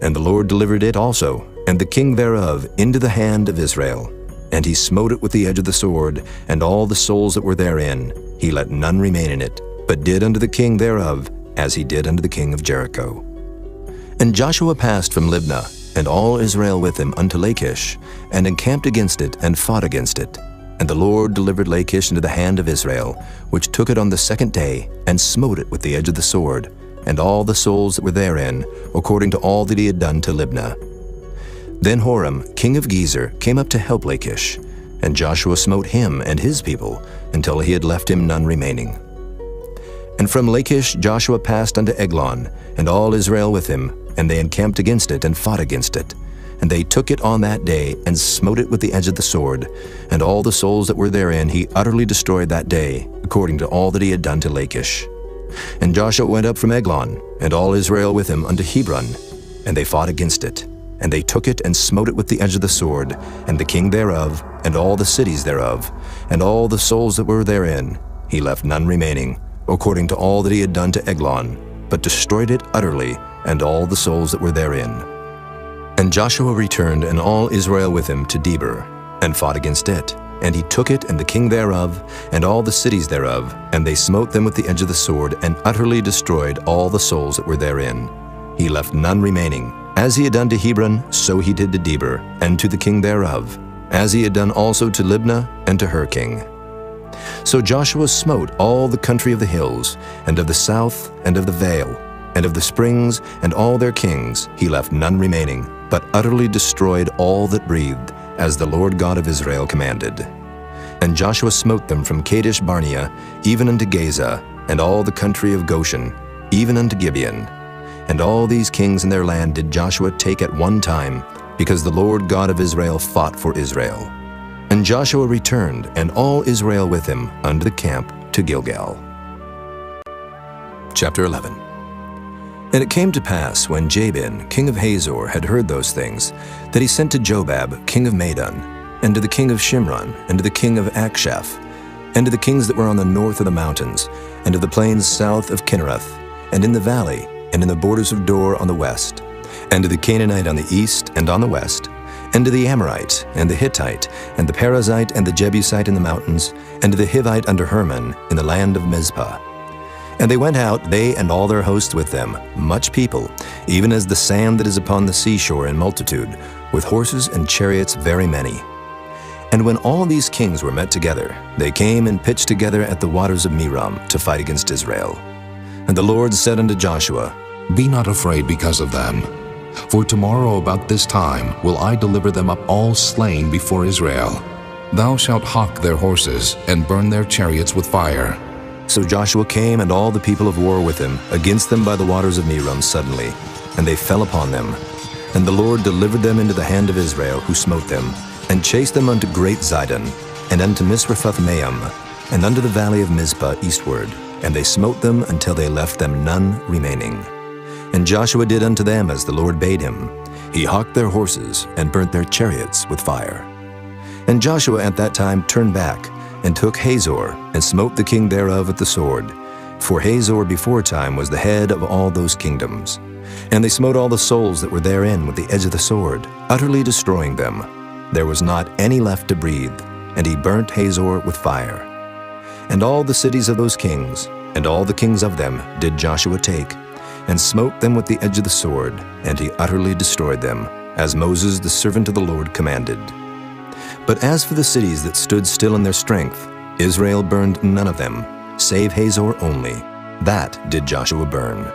And the Lord delivered it also, and the king thereof, into the hand of Israel. And he smote it with the edge of the sword, and all the souls that were therein. He let none remain in it, but did unto the king thereof, as he did unto the king of Jericho. And Joshua passed from Libnah, and all Israel with him, unto Lachish, and encamped against it, and fought against it. And the Lord delivered Lachish into the hand of Israel, which took it on the 2nd day, and smote it with the edge of the sword, and all the souls that were therein, according to all that he had done to Libnah. Then Horam, king of Gezer, came up to help Lachish, and Joshua smote him and his people, until he had left him none remaining. And from Lachish Joshua passed unto Eglon, and all Israel with him, and they encamped against it, and fought against it. And they took it on that day, and smote it with the edge of the sword, and all the souls that were therein he utterly destroyed that day, according to all that he had done to Lachish. And Joshua went up from Eglon, and all Israel with him, unto Hebron, and they fought against it. And they took it, and smote it with the edge of the sword, and the king thereof, and all the cities thereof, and all the souls that were therein. He left none remaining, according to all that he had done to Eglon, but destroyed it utterly, and all the souls that were therein. And Joshua returned, and all Israel with him, to Debir, and fought against it. And he took it, and the king thereof, and all the cities thereof, and they smote them with the edge of the sword, and utterly destroyed all the souls that were therein. He left none remaining. As he had done to Hebron, so he did to Debir, and to the king thereof, as he had done also to Libnah, and to her king. So Joshua smote all the country of the hills, and of the south, and of the vale, and of the springs, and all their kings. He left none remaining, but utterly destroyed all that breathed, as the Lord God of Israel commanded. And Joshua smote them from Kadesh Barnea, even unto Gaza, and all the country of Goshen, even unto Gibeon. And all these kings in their land did Joshua take at one time, because the Lord God of Israel fought for Israel. And Joshua returned, and all Israel with him, unto the camp to Gilgal. Chapter 11. And it came to pass, when Jabin, king of Hazor, had heard those things, that he sent to Jobab, king of Madon, and to the king of Shimron, and to the king of Akshaph, and to the kings that were on the north of the mountains, and of the plains south of Kinnereth, and in the valley, and in the borders of Dor on the west, and to the Canaanite on the east and on the west, and to the Amorite, and the Hittite, and the Perizzite, and the Jebusite in the mountains, and to the Hivite under Hermon, in the land of Mizpah. And they went out, they and all their host with them, much people, even as the sand that is upon the seashore in multitude, with horses and chariots very many. And when all these kings were met together, they came and pitched together at the waters of Merom to fight against Israel. And the Lord said unto Joshua, Be not afraid because of them. For tomorrow about this time will I deliver them up all slain before Israel. Thou shalt hawk their horses, and burn their chariots with fire. So Joshua came, and all the people of war with him, against them by the waters of Merom suddenly, and they fell upon them. And the Lord delivered them into the hand of Israel, who smote them, and chased them unto great Zidon, and unto Misrephoth-maim, and unto the valley of Mizpah eastward. And they smote them until they left them none remaining. And Joshua did unto them as the Lord bade him. He hawked their horses, and burnt their chariots with fire. And Joshua at that time turned back, and took Hazor, and smote the king thereof with the sword. For Hazor beforetime was the head of all those kingdoms. And they smote all the souls that were therein with the edge of the sword, utterly destroying them. There was not any left to breathe, and he burnt Hazor with fire. And all the cities of those kings, and all the kings of them, did Joshua take, and smote them with the edge of the sword, and he utterly destroyed them, as Moses the servant of the Lord commanded. But as for the cities that stood still in their strength, Israel burned none of them, save Hazor only. That did Joshua burn.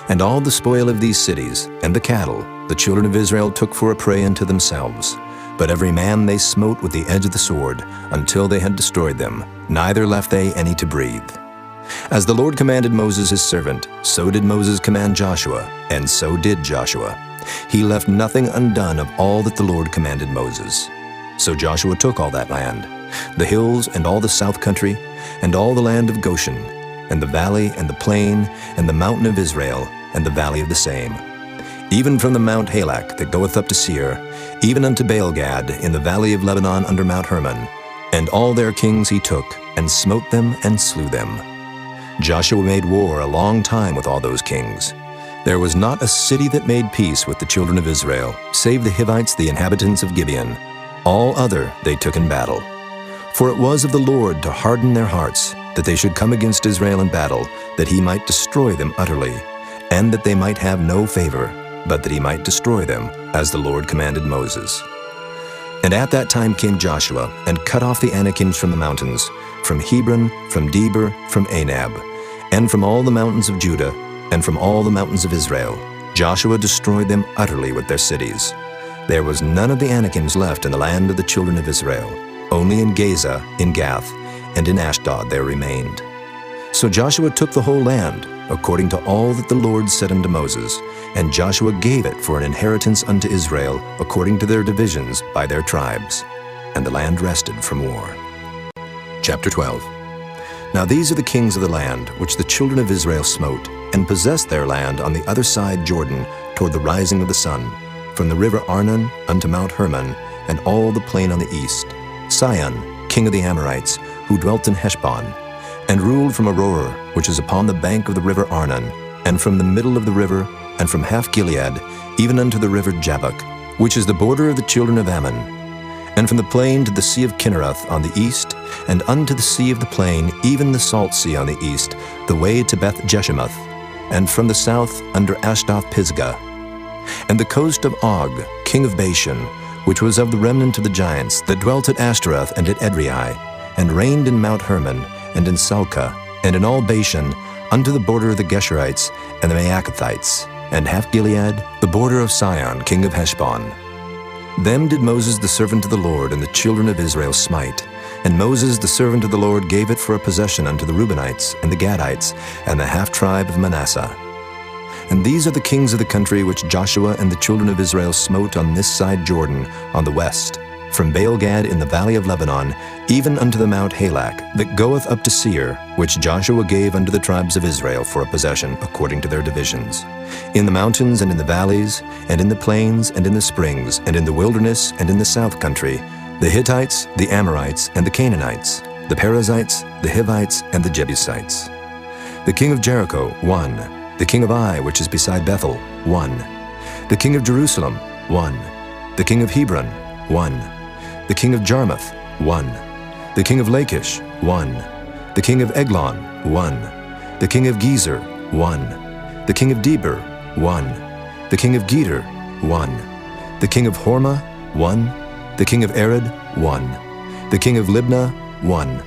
And all the spoil of these cities, and the cattle, the children of Israel took for a prey unto themselves. But every man they smote with the edge of the sword, until they had destroyed them, neither left they any to breathe. As the Lord commanded Moses his servant, so did Moses command Joshua, and so did Joshua. He left nothing undone of all that the Lord commanded Moses. So Joshua took all that land, the hills and all the south country, and all the land of Goshen, and the valley and the plain, and the mountain of Israel, and the valley of the same, even from the Mount Halak that goeth up to Seir, even unto Baal-gad in the valley of Lebanon under Mount Hermon. And all their kings he took, and smote them and slew them. Joshua made war a long time with all those kings. There was not a city that made peace with the children of Israel, save the Hivites, the inhabitants of Gibeon. All other they took in battle. For it was of the Lord to harden their hearts, that they should come against Israel in battle, that he might destroy them utterly, and that they might have no favor, but that he might destroy them, as the Lord commanded Moses. And at that time came Joshua, and cut off the Anakims from the mountains, from Hebron, from Debir, from Anab, and from all the mountains of Judah, and from all the mountains of Israel. Joshua destroyed them utterly with their cities. There was none of the Anakims left in the land of the children of Israel. Only in Gaza, in Gath, and in Ashdod there remained. So Joshua took the whole land, according to all that the Lord said unto Moses, and Joshua gave it for an inheritance unto Israel, according to their divisions by their tribes. And the land rested from war. Chapter 12. Now these are the kings of the land, which the children of Israel smote, and possessed their land on the other side Jordan, toward the rising of the sun, from the river Arnon unto Mount Hermon, and all the plain on the east. Sihon, king of the Amorites, who dwelt in Heshbon, and ruled from Aroer, which is upon the bank of the river Arnon, and from the middle of the river, and from half Gilead, even unto the river Jabbok, which is the border of the children of Ammon, and from the plain to the sea of Kinnereth on the east, and unto the sea of the plain, even the salt sea on the east, the way to Beth Jeshimoth, and from the south under Ashdoth Pisgah, and the coast of Og, king of Bashan, which was of the remnant of the giants that dwelt at Ashtaroth and at Edrei, and reigned in Mount Hermon, and in Salcah, and in all Bashan, unto the border of the Geshurites and the Maacathites, and half Gilead, the border of Sihon, king of Heshbon. Them did Moses the servant of the Lord and the children of Israel smite. And Moses the servant of the Lord gave it for a possession unto the Reubenites, and the Gadites, and the half-tribe of Manasseh. And these are the kings of the country which Joshua and the children of Israel smote on this side Jordan, on the west, from Baal-gad in the valley of Lebanon, even unto the Mount Halak, that goeth up to Seir, which Joshua gave unto the tribes of Israel for a possession, according to their divisions. In the mountains and in the valleys, and in the plains and in the springs, and in the wilderness and in the south country, the Hittites, the Amorites, and the Canaanites, the Perizzites, the Hivites, and the Jebusites. The king of Jericho, 1. The king of Ai, which is beside Bethel, 1. The king of Jerusalem, 1. The king of Hebron, 1. The king of Jarmuth, 1. The king of Lachish, 1. The king of Eglon, 1. The king of Gezer, 1. The king of Debir, 1. The king of Geder, 1. The king of Hormah, 1. The king of Arad, 1. The king of Libnah, 1.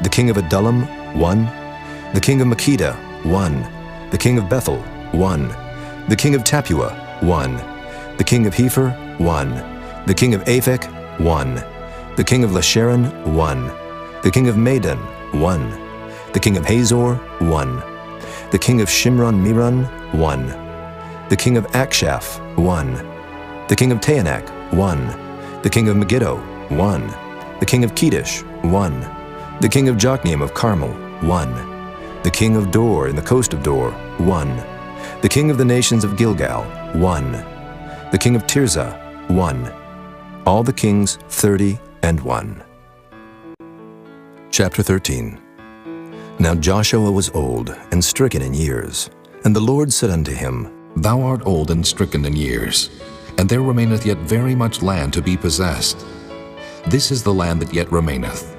The king of Adullam, 1. The king of Makkedah, 1. The king of Bethel, 1. The king of Tappuah, 1. The king of Hepher, 1. The king of Aphek, 1. The king of Lasharon, 1. The king of Madon, 1. The king of Hazor, 1. The king of Shimron-Meron, 1. The king of Akshaph, 1. The king of Taanach, 1. The king of Megiddo, 1. The king of Kedesh, 1. The king of Jokneam of Carmel, 1. The king of Dor in the coast of Dor, 1. The king of the nations of Gilgal, 1. The king of Tirzah, 1. All the kings 30 and 1. Chapter 13. Now Joshua was old and stricken in years, and the Lord said unto him, Thou art old and stricken in years, and there remaineth yet very much land to be possessed. This is the land that yet remaineth,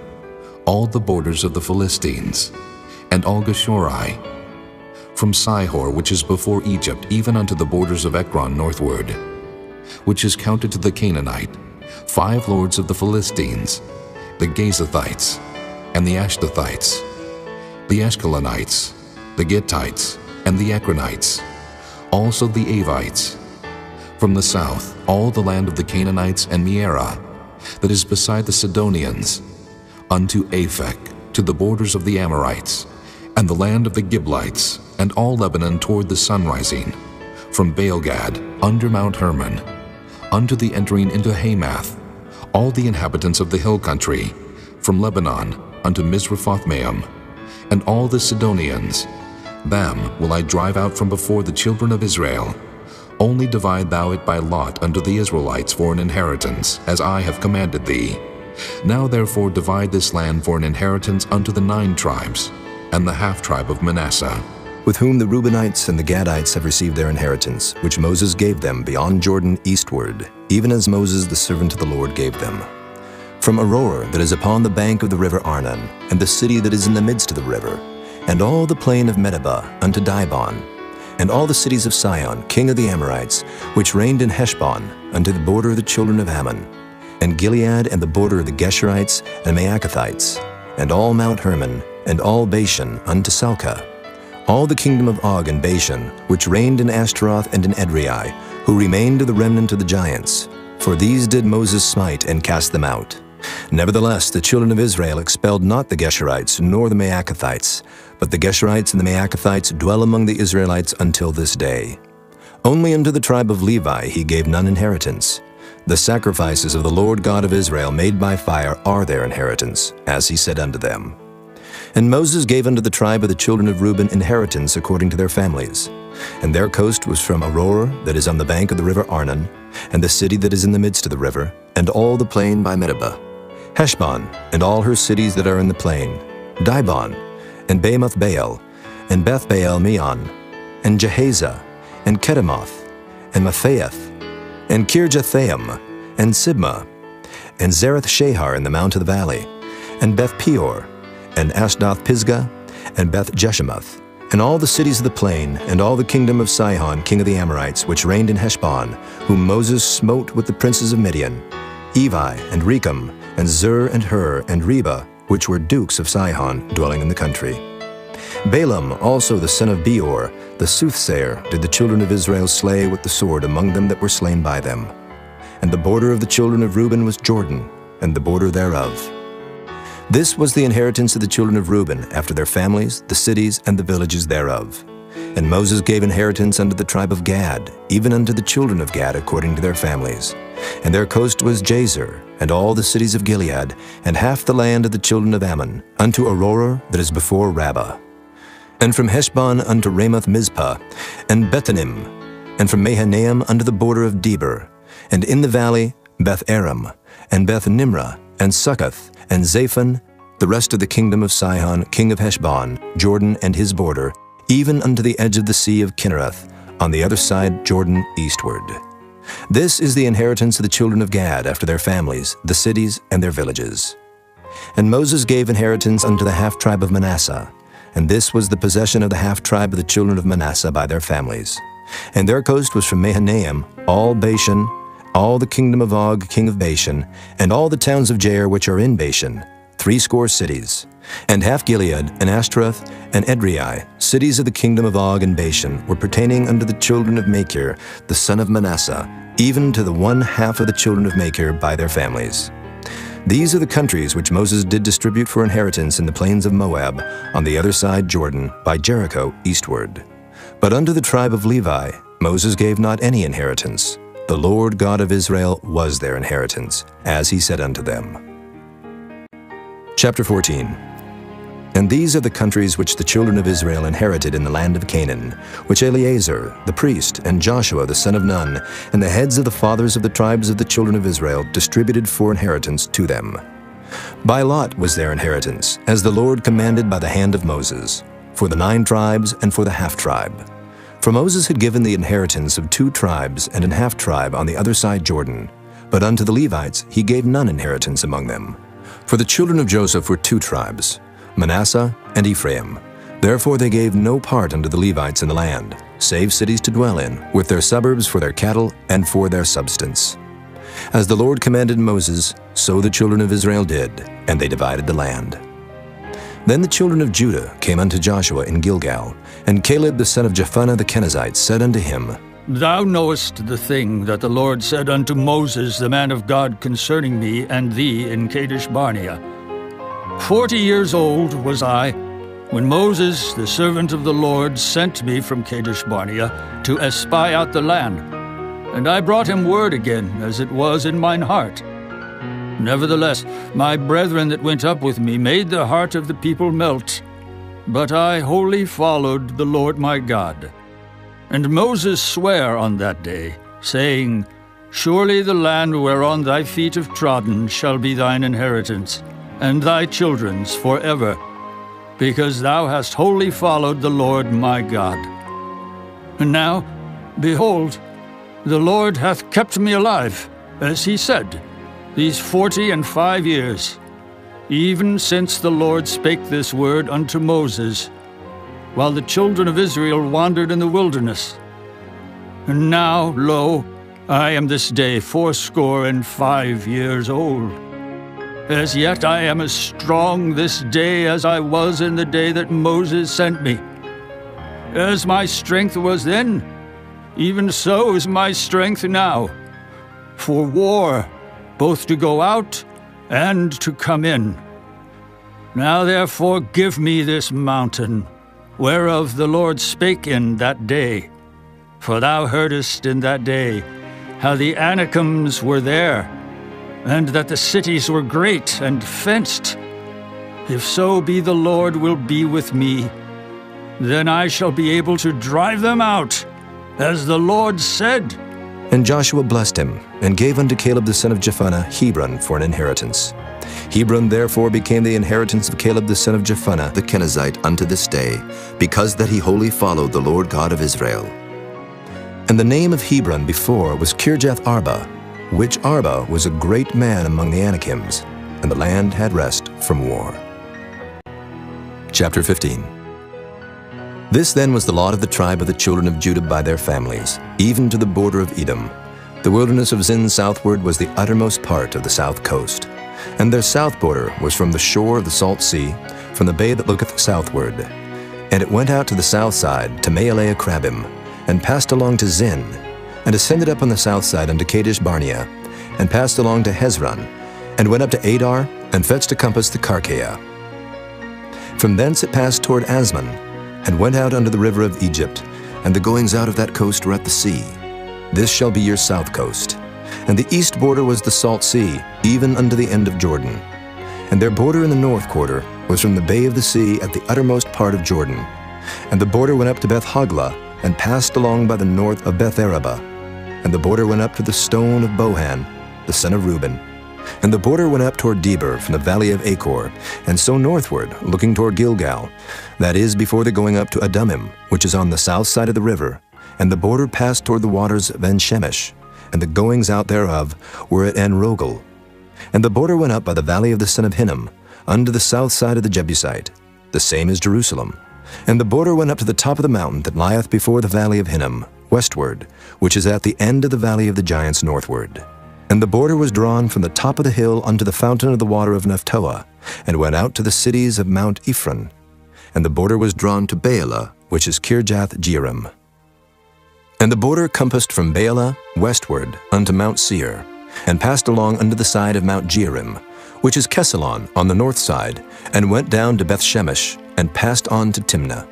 all the borders of the Philistines, and all Geshuri, from Sihor, which is before Egypt, even unto the borders of Ekron northward, which is counted to the Canaanite, 5 lords of the Philistines, the Gazathites, and the Ashdothites, the Ashkelonites, the Gittites, and the Ekronites, also the Avites. From the south, all the land of the Canaanites and Mearah, that is beside the Sidonians, unto Aphek, to the borders of the Amorites, and the land of the Giblites, and all Lebanon toward the sunrising, from Baalgad, under Mount Hermon, unto the entering into Hamath, all the inhabitants of the hill country, from Lebanon unto Misrephothmaim, and all the Sidonians. Them will I drive out from before the children of Israel. Only divide thou it by lot unto the Israelites for an inheritance, as I have commanded thee. Now therefore divide this land for an inheritance unto the 9 tribes, and the half-tribe of Manasseh, with whom the Reubenites and the Gadites have received their inheritance, which Moses gave them beyond Jordan eastward, even as Moses the servant of the Lord gave them. From Aroer that is upon the bank of the river Arnon, and the city that is in the midst of the river, and all the plain of Medeba unto Dibon, and all the cities of Sihon, king of the Amorites, which reigned in Heshbon, unto the border of the children of Ammon, and Gilead and the border of the Geshurites and Maacathites, and all Mount Hermon, and all Bashan unto Salcah, all the kingdom of Og and Bashan, which reigned in Ashtaroth and in Edrei, who remained of the remnant of the giants. For these did Moses smite and cast them out. Nevertheless, the children of Israel expelled not the Geshurites nor the Maacathites, but the Geshurites and the Maacathites dwell among the Israelites until this day. Only unto the tribe of Levi he gave none inheritance. The sacrifices of the Lord God of Israel made by fire are their inheritance, as he said unto them. And Moses gave unto the tribe of the children of Reuben inheritance according to their families. And their coast was from Aroer that is on the bank of the river Arnon, and the city that is in the midst of the river, and all the plain by Medeba, Heshbon, and all her cities that are in the plain, Dibon, and Bamoth Baal, and Beth Baal Meon, and Jehaza, and Kedemoth, and Matthaeth, and Kirjathaim, and Sibmah, and Zareth Shahar in the mount of the valley, and Beth Peor, and Ashdoth Pisgah, and Beth Jeshemoth, and all the cities of the plain, and all the kingdom of Sihon king of the Amorites, which reigned in Heshbon, whom Moses smote with the princes of Midian, Evi, and Rechem, and Zur, and Hur, and Reba, which were dukes of Sihon, dwelling in the country. Balaam also the son of Beor, the soothsayer, did the children of Israel slay with the sword among them that were slain by them. And the border of the children of Reuben was Jordan, and the border thereof. This was the inheritance of the children of Reuben, after their families, the cities, and the villages thereof. And Moses gave inheritance unto the tribe of Gad, even unto the children of Gad according to their families. And their coast was Jazer, and all the cities of Gilead, and half the land of the children of Ammon, unto Aroer that is before Rabbah. And from Heshbon unto Ramoth Mizpah, and Bethanim, and from Mahanaim unto the border of Deber, and in the valley Beth Aram, and Beth Nimrah, and Succoth, and Zaphon, the rest of the kingdom of Sihon, king of Heshbon, Jordan and his border, even unto the edge of the sea of Kinnereth, on the other side Jordan eastward. This is the inheritance of the children of Gad after their families, the cities, and their villages. And Moses gave inheritance unto the half-tribe of Manasseh, and this was the possession of the half-tribe of the children of Manasseh by their families. And their coast was from Mahanaim, all Bashan, all the kingdom of Og, king of Bashan, and all the towns of Jair which are in Bashan, 80 cities, and half Gilead, and Ashtaroth, and Edrei, cities of the kingdom of Og and Bashan, were pertaining unto the children of Machir, the son of Manasseh, even to the 1/2 of the children of Machir by their families. These are the countries which Moses did distribute for inheritance in the plains of Moab, on the other side Jordan, by Jericho eastward. But unto the tribe of Levi Moses gave not any inheritance. The Lord God of Israel was their inheritance, as he said unto them. Chapter 14. And these are the countries which the children of Israel inherited in the land of Canaan, which Eleazar the priest, and Joshua the son of Nun, and the heads of the fathers of the tribes of the children of Israel distributed for inheritance to them. By lot was their inheritance, as the Lord commanded by the hand of Moses, for the 9 tribes and for the half-tribe. For Moses had given the inheritance of 2 tribes and an half-tribe on the other side Jordan, but unto the Levites he gave none inheritance among them. For the children of Joseph were 2 tribes, Manasseh and Ephraim. Therefore they gave no part unto the Levites in the land, save cities to dwell in, with their suburbs for their cattle and for their substance. As the Lord commanded Moses, so the children of Israel did, and they divided the land. Then the children of Judah came unto Joshua in Gilgal, and Caleb the son of Jephunneh the Kenizzite said unto him, Thou knowest the thing that the Lord said unto Moses the man of God concerning me and thee in Kadesh Barnea. 40 years old was I, when Moses the servant of the Lord sent me from Kadesh Barnea to espy out the land. And I brought him word again, as it was in mine heart. Nevertheless, my brethren that went up with me made the heart of the people melt. But I wholly followed the Lord my God. And Moses sware on that day, saying, Surely the land whereon thy feet have trodden shall be thine inheritance, and thy children's forever, because thou hast wholly followed the Lord my God. And now, behold, the Lord hath kept me alive, as he said, these 45 years, even since the Lord spake this word unto Moses, while the children of Israel wandered in the wilderness. And now, lo, I am this day 85 years old. As yet I am as strong this day as I was in the day that Moses sent me. As my strength was then, even so is my strength now, for war, both to go out and to come in. Now therefore give me this mountain, whereof the Lord spake in that day. For thou heardest in that day how the Anakims were there, and that the cities were great and fenced. If so be the Lord will be with me, then I shall be able to drive them out, as the Lord said. And Joshua blessed him, and gave unto Caleb the son of Jephunneh Hebron for an inheritance. Hebron therefore became the inheritance of Caleb the son of Jephunneh The Kenizzite unto this day, because that he wholly followed the Lord God of Israel. And the name of Hebron before was Kirjath Arba, which Arba was a great man among the Anakims, and the land had rest from war. Chapter 15. This then was the lot of the tribe of the children of Judah by their families, even to the border of Edom. The wilderness of Zin southward was the uttermost part of the south coast. And their south border was from the shore of the salt sea, from the bay that looketh southward. And it went out to the south side, to Maalea Crabim, and passed along to Zin, and ascended up on the south side unto Kadesh Barnea, and passed along to Hezron, and went up to Adar, and fetched a compass to Karkea. From thence it passed toward Asmon, and went out unto the river of Egypt, and the goings out of that coast were at the sea. This shall be your south coast. And the east border was the salt sea, even unto the end of Jordan. And their border in the north quarter was from the bay of the sea at the uttermost part of Jordan. And the border went up to Beth Hoglah, and passed along by the north of Beth Araba. And the border went up to the stone of Bohan, the son of Reuben. And the border went up toward Debir from the valley of Achor, and so northward, looking toward Gilgal, that is, before the going up to Adumim, which is on the south side of the river. And the border passed toward the waters of En-Shemesh, and the goings out thereof were at En-Rogel. And the border went up by the valley of the son of Hinnom, unto the south side of the Jebusite, the same as Jerusalem. And the border went up to the top of the mountain that lieth before the valley of Hinnom, westward, which is at the end of the valley of the giants northward. And the border was drawn from the top of the hill unto the fountain of the water of Nephtoah, and went out to the cities of Mount Ephron. And the border was drawn to Baalah, which is Kirjath Jearim. And the border compassed from Baalah westward unto Mount Seir, and passed along unto the side of Mount Jearim, which is Kesalon on the north side, and went down to Beth-Shemesh, and passed on to Timnah.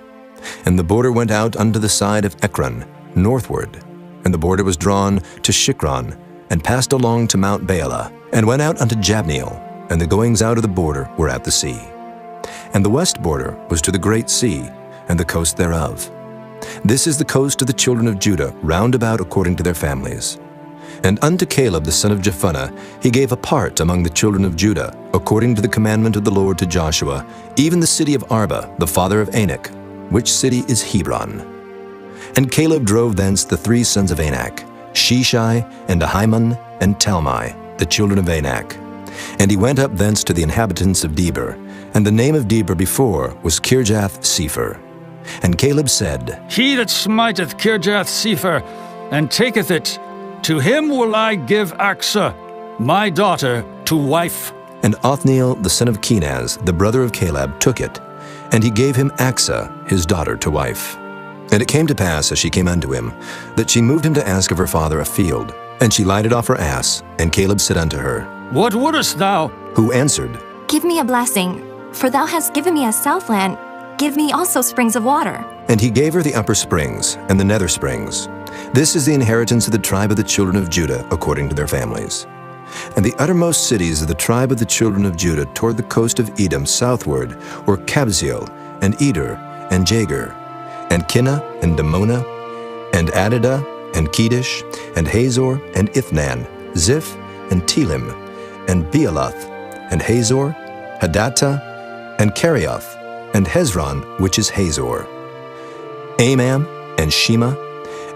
And the border went out unto the side of Ekron, northward. And the border was drawn to Shikron, and passed along to Mount Baalah, and went out unto Jabneel, and the goings out of the border were at the sea. And the west border was to the great sea, and the coast thereof. This is the coast of the children of Judah, round about according to their families. And unto Caleb the son of Jephunneh he gave a part among the children of Judah, according to the commandment of the Lord to Joshua, even the city of Arba, the father of Anak, which city is Hebron. And Caleb drove thence the 3 sons of Anak, Sheshai, and Ahiman, and Talmai, the children of Anak. And he went up thence to the inhabitants of Debir, and the name of Debir before was Kirjath-Sepher. And Caleb said, He that smiteth Kirjath-Sepher, and taketh it, to him will I give Achsah, my daughter, to wife. And Othniel the son of Kenaz, the brother of Caleb, took it, and he gave him Achsah, his daughter, to wife. And it came to pass, as she came unto him, that she moved him to ask of her father a field. And she lighted off her ass, and Caleb said unto her, What wouldest thou? Who answered, Give me a blessing, for thou hast given me a southland. Give me also springs of water. And he gave her the upper springs and the nether springs. This is the inheritance of the tribe of the children of Judah, according to their families. And the uttermost cities of the tribe of the children of Judah toward the coast of Edom southward were Kabzeel, and Eder, and Jagur, and Kinnah, and Damona, and Adadah, and Kedesh, and Hazor, and Ithnan, Ziph, and Telim, and Bealoth, and Hazor, Hadattah, and Kerioth, and Hezron, which is Hazor, Amam, and Shema,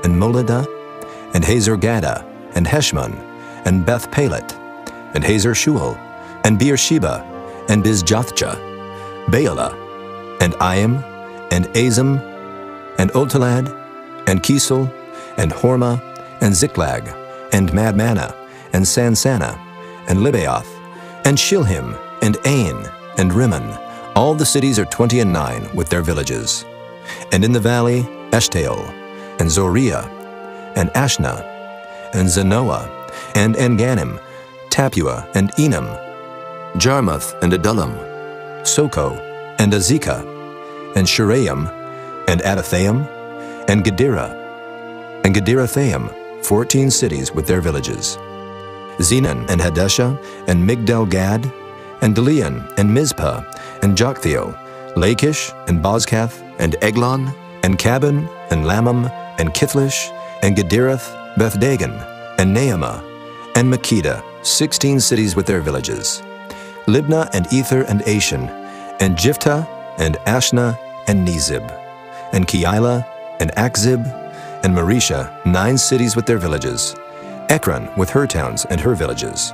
and Moladah, and Hazor-Gadah, and Heshmon, and Beth-Pelet, and Hazar-Shual, and Beersheba, and Bizjothjah, Baalah, and Iam, and Azim, and Oltalad, and Kisel, and Hormah, and Ziklag, and Madmanah, and Sansannah, and Libaoth, and Shilhim, and Ain, and Rimmon. All the cities are 29 with their villages. And in the valley, Eshtaol, and Zoriah, and Ashna, and Zanoah, and Enganim, Tapua, and Enam, Jarmuth, and Adullam, Soko, and Azekah, and Shuraim, and Adathaim, and Gedera, and Gederathaim, 14 cities with their villages. Zenan, and Hadeshah, and Migdal-Gad, and Delian, and Mizpah, and Joktheel, Lachish, and Bozkath, and Eglon, and Cabin, and Lamam, and Kithlish, and Gederath, Beth-Dagon, and Naamah, and Makkedah, 16 cities with their villages. Libnah, and Ether, and Ashan, and Jiphthah, and Ashna, and Nezib, and Keilah, and Achzib, and Maresha, 9 cities with their villages. Ekron with her towns and her villages.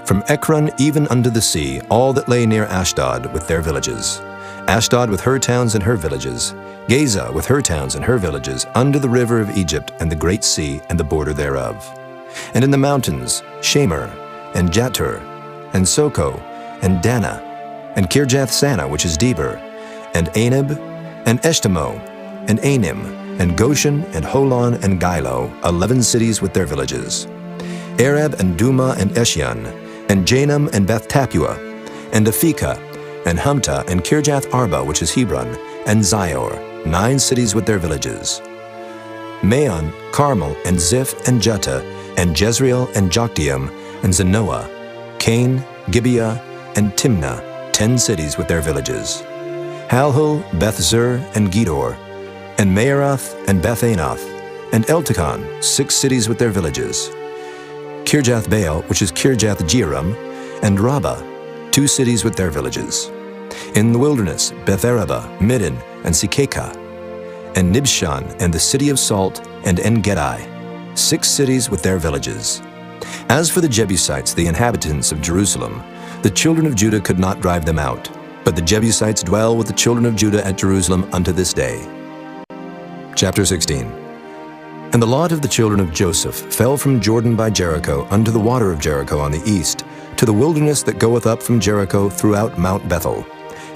From Ekron even unto the sea, all that lay near Ashdod with their villages. Ashdod with her towns and her villages. Gaza with her towns and her villages, under the river of Egypt and the great sea and the border thereof. And in the mountains, Shamer, and Jatur, and Soko, and Dana, and Kirjath-Sana, which is Debir, and Anab, and Eshtemoh, and Anim, and Goshen, and Holon, and Gilo, 11 cities with their villages. Arab, and Duma, and Eshion, and Janam, and Beth-Tapua, and Aphekah, and Humta, and Kirjath-Arba, which is Hebron, and Zior, 9 cities with their villages. Maon, Carmel, and Ziph, and Juttah, and Jezreel, and Jokdeam, and Zanoah, Cain, Gibeah, and Timnah, 10 cities with their villages. Halhul, Beth-Zur, and Gedor, and Maaroth, and Beth-Anoth, and Eltekon, 6 cities with their villages. Kirjath-Baal, which is Kirjath-Jearim, and Rabbah, 2 cities with their villages. In the wilderness, Beth-Araba, Middin, and Sikekah, and Nibshan, and the city of Salt, and En-Gedi, 6 cities with their villages. As for the Jebusites, the inhabitants of Jerusalem, the children of Judah could not drive them out, but the Jebusites dwell with the children of Judah at Jerusalem unto this day. Chapter 16. And the lot of the children of Joseph fell from Jordan by Jericho unto the water of Jericho on the east, to the wilderness that goeth up from Jericho throughout Mount Bethel,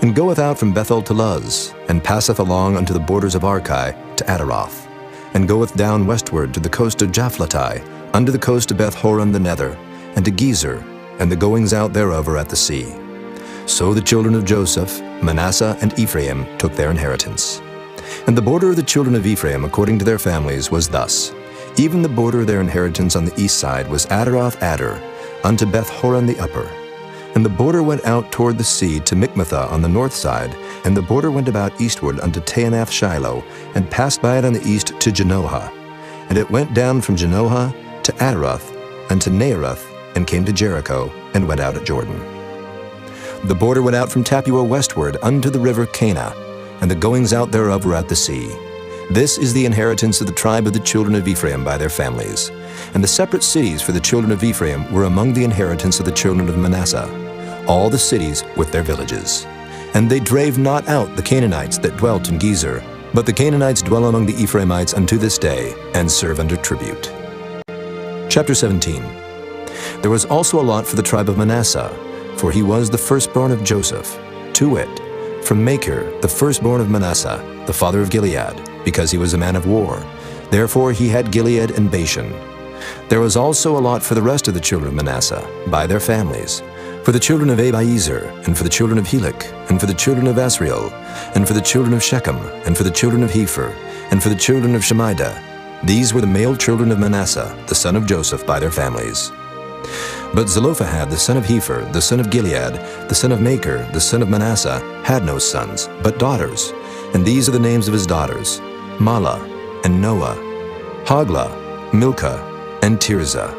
and goeth out from Bethel to Luz, and passeth along unto the borders of Archi to Adaroth, and goeth down westward to the coast of Japhlatai, unto the coast of Beth-horon the nether, and to Gezer, and the goings out thereof are at the sea. So the children of Joseph, Manasseh, and Ephraim took their inheritance. And the border of the children of Ephraim according to their families was thus. Even the border of their inheritance on the east side was Adaroth-Adar, unto Beth-horon the upper. And the border went out toward the sea to Mikmathah on the north side, and the border went about eastward unto Taanath-Shiloh, and passed by it on the east to Janohah. And it went down from Janohah to Adaroth, and to Naarath, and came to Jericho, and went out at Jordan. The border went out from Tappuah westward unto the river Cana, and the goings out thereof were at the sea. This is the inheritance of the tribe of the children of Ephraim by their families. And the separate cities for the children of Ephraim were among the inheritance of the children of Manasseh, all the cities with their villages. And they drave not out the Canaanites that dwelt in Gezer, but the Canaanites dwell among the Ephraimites unto this day, and serve under tribute. Chapter 17. There was also a lot for the tribe of Manasseh, for he was the firstborn of Joseph, to wit, from Machir, the firstborn of Manasseh, the father of Gilead, because he was a man of war. Therefore he had Gilead and Bashan. There was also a lot for the rest of the children of Manasseh, by their families, for the children of Abiezer, and for the children of Helek, and for the children of Asriel, and for the children of Shechem, and for the children of Hepher, and for the children of Shemida. These were the male children of Manasseh, the son of Joseph, by their families. But Zelophehad, the son of Hepher, the son of Gilead, the son of Machir, the son of Manasseh, had no sons, but daughters. And these are the names of his daughters: Mahlah, and Noah, Hoglah, Milcah, and Tirzah.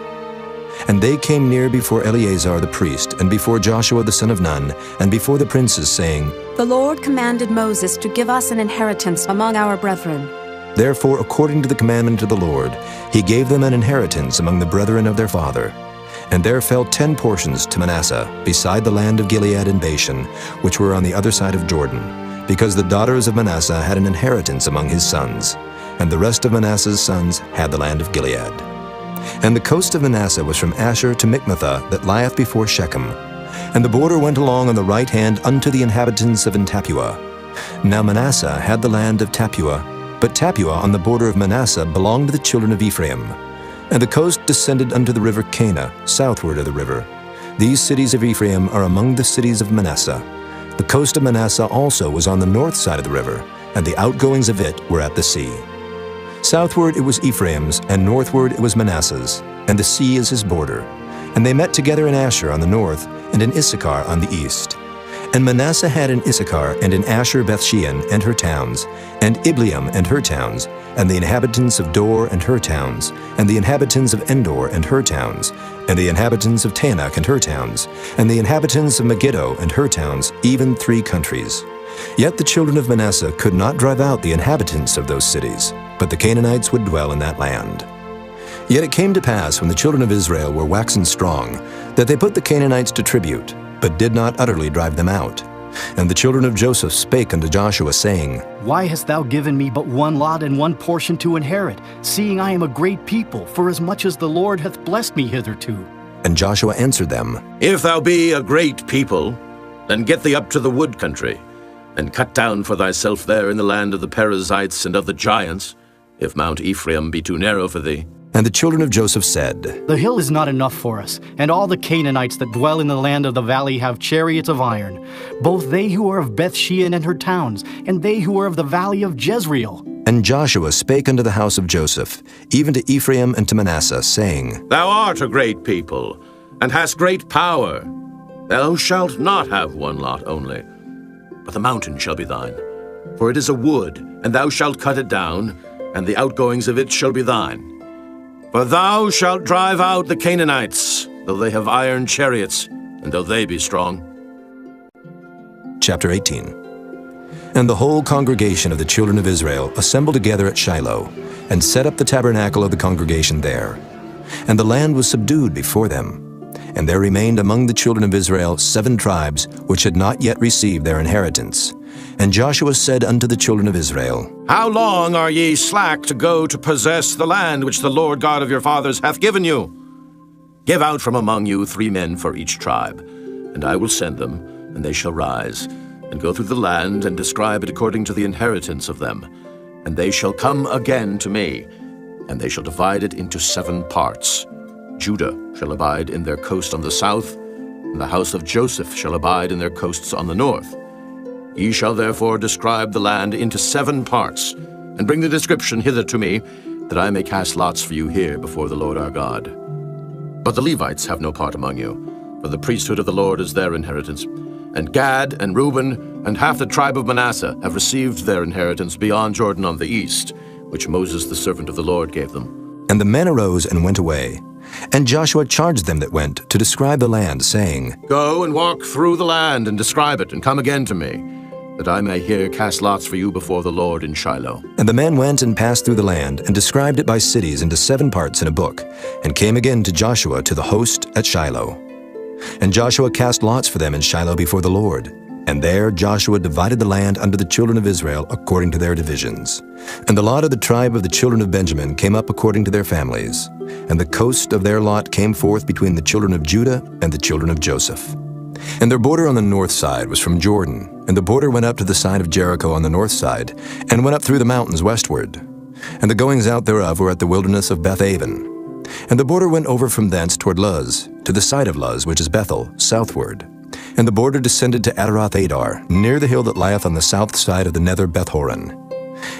And they came near before Eleazar the priest, and before Joshua the son of Nun, and before the princes, saying, The Lord commanded Moses to give us an inheritance among our brethren. Therefore, according to the commandment of the Lord, he gave them an inheritance among the brethren of their father. And there fell 10 portions to Manasseh, beside the land of Gilead and Bashan, which were on the other side of Jordan, because the daughters of Manasseh had an inheritance among his sons, and the rest of Manasseh's sons had the land of Gilead. And the coast of Manasseh was from Asher to Michmethah, that lieth before Shechem. And the border went along on the right hand unto the inhabitants of Tappuah. Now Manasseh had the land of Tappuah, but Tappuah on the border of Manasseh belonged to the children of Ephraim. And the coast descended unto the river Cana, southward of the river. These cities of Ephraim are among the cities of Manasseh. The coast of Manasseh also was on the north side of the river, and the outgoings of it were at the sea. Southward it was Ephraim's, and northward it was Manasseh's, and the sea is his border. And they met together in Asher on the north, and in Issachar on the east. And Manasseh had in Issachar and in Asher Bethshean and her towns, and Ibleam and her towns, and the inhabitants of Dor and her towns, and the inhabitants of Endor and her towns, and the inhabitants of Tanakh and her towns, and the inhabitants of Megiddo and her towns, even 3 countries. Yet the children of Manasseh could not drive out the inhabitants of those cities, but the Canaanites would dwell in that land. Yet it came to pass, when the children of Israel were waxen strong, that they put the Canaanites to tribute, but did not utterly drive them out. And the children of Joseph spake unto Joshua, saying, Why hast thou given me but one lot and one portion to inherit, seeing I am a great people, for as much as the Lord hath blessed me hitherto? And Joshua answered them, If thou be a great people, then get thee up to the wood country, and cut down for thyself there in the land of the Perizzites and of the giants, if Mount Ephraim be too narrow for thee. And the children of Joseph said, The hill is not enough for us, and all the Canaanites that dwell in the land of the valley have chariots of iron, both they who are of Bethshean and her towns, and they who are of the valley of Jezreel. And Joshua spake unto the house of Joseph, even to Ephraim and to Manasseh, saying, Thou art a great people, and hast great power. Thou shalt not have one lot only, but the mountain shall be thine. For it is a wood, and thou shalt cut it down, and the outgoings of it shall be thine. For thou shalt drive out the Canaanites, though they have iron chariots, and though they be strong. Chapter 18. And the whole congregation of the children of Israel assembled together at Shiloh, and set up the tabernacle of the congregation there. And the land was subdued before them. And there remained among the children of Israel 7 tribes, which had not yet received their inheritance. And Joshua said unto the children of Israel, How long are ye slack to go to possess the land which the Lord God of your fathers hath given you? Give out from among you 3 men for each tribe, and I will send them, and they shall rise, and go through the land, and describe it according to the inheritance of them. And they shall come again to me, and they shall divide it into 7 parts. Judah shall abide in their coast on the south, and the house of Joseph shall abide in their coasts on the north. Ye shall therefore describe the land into 7 parts, and bring the description hither to me, that I may cast lots for you here before the Lord our God. But the Levites have no part among you, for the priesthood of the Lord is their inheritance. And Gad and Reuben and half the tribe of Manasseh have received their inheritance beyond Jordan on the east, which Moses the servant of the Lord gave them. And the men arose and went away, And Joshua charged them that went to describe the land, saying, Go and walk through the land and describe it, and come again to me, that I may here cast lots for you before the Lord in Shiloh. And the men went and passed through the land, and described it by cities into 7 parts in a book, and came again to Joshua to the host at Shiloh. And Joshua cast lots for them in Shiloh before the Lord. And there Joshua divided the land unto the children of Israel according to their divisions. And the lot of the tribe of the children of Benjamin came up according to their families. And the coast of their lot came forth between the children of Judah and the children of Joseph. And their border on the north side was from Jordan, and the border went up to the side of Jericho on the north side, and went up through the mountains westward. And the goings out thereof were at the wilderness of Beth-aven. And the border went over from thence toward Luz, to the side of Luz, which is Bethel, southward. And the border descended to Adaroth-adar, near the hill that lieth on the south side of the nether Beth-horon.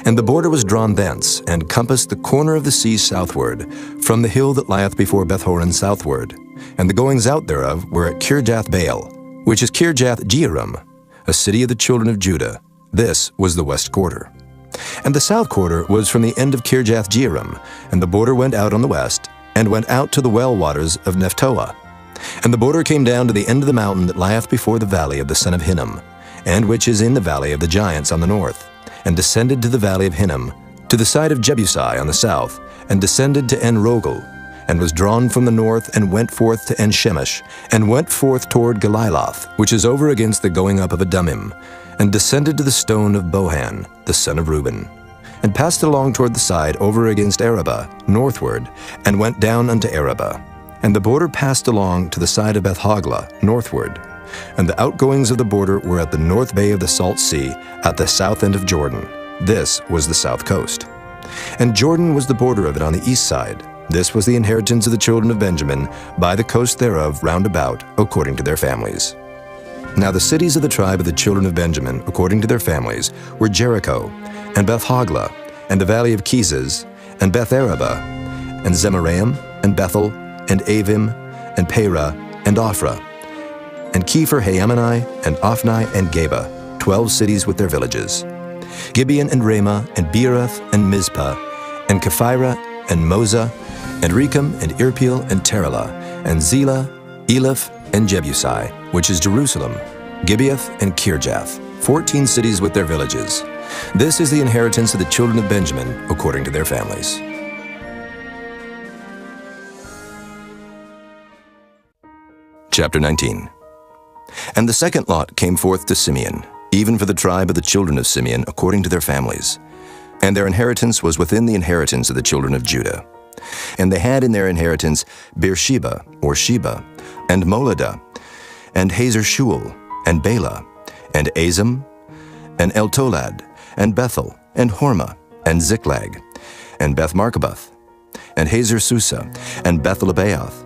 And the border was drawn thence, and compassed the corner of the sea southward, from the hill that lieth before Beth-horon southward. And the goings out thereof were at Kirjath-baal, which is Kirjath-jearim, a city of the children of Judah. This was the west quarter. And the south quarter was from the end of Kirjath-jearim, and the border went out on the west, and went out to the well waters of Nephtoah. And the border came down to the end of the mountain that lieth before the valley of the son of Hinnom, and which is in the valley of the giants on the north, and descended to the valley of Hinnom, to the side of Jebusai on the south, and descended to En-rogel, and was drawn from the north, and went forth to En-shemesh, and went forth toward Galiloth, which is over against the going up of Adummim, and descended to the stone of Bohan, the son of Reuben, and passed along toward the side over against Arabah, northward, and went down unto Arabah. And the border passed along to the side of Beth-hoglah, northward. And the outgoings of the border were at the north bay of the Salt Sea, at the south end of Jordan. This was the south coast. And Jordan was the border of it on the east side. This was the inheritance of the children of Benjamin, by the coast thereof round about, according to their families. Now the cities of the tribe of the children of Benjamin, according to their families, were Jericho, and Beth-hoglah, and the valley of Keziz, and Beth-arabah, and Zemaraim, and Bethel, and Avim, and Perah, and Ophrah, and Kepher-haammonai, and Ophni, and Geba, 12 cities with their villages. Gibeon, and Ramah, and Beeroth, and Mizpah, and Kephirah, and Moza, and Rechem, and Irpeel, and Terelah, and Zelah, Eleph, and Jebusai, which is Jerusalem, Gibeath, and Kirjath, 14 cities with their villages. This is the inheritance of the children of Benjamin, according to their families. Chapter 19. And the second lot came forth to Simeon, even for the tribe of the children of Simeon, according to their families. And their inheritance was within the inheritance of the children of Judah. And they had in their inheritance Beersheba, or Sheba, and Moladah, and Hazer-shual, and Bela, and Azim, and Eltolad, and Bethel, and Hormah, and Ziklag, and Beth-marcaboth, and Hazer-susa, and Beth-lebaoth,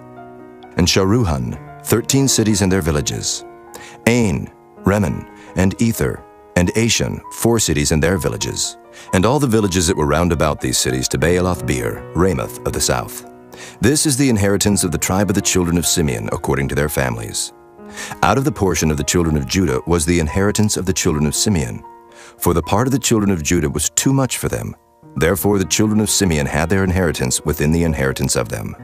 and Sharuhan, 13 cities and their villages. Ain, Rimmon, and Ether, and Ashan, 4 cities and their villages. And all the villages that were round about these cities to Baaloth-beer, Ramoth of the south. This is the inheritance of the tribe of the children of Simeon, according to their families. Out of the portion of the children of Judah was the inheritance of the children of Simeon. For the part of the children of Judah was too much for them. Therefore the children of Simeon had their inheritance within the inheritance of them.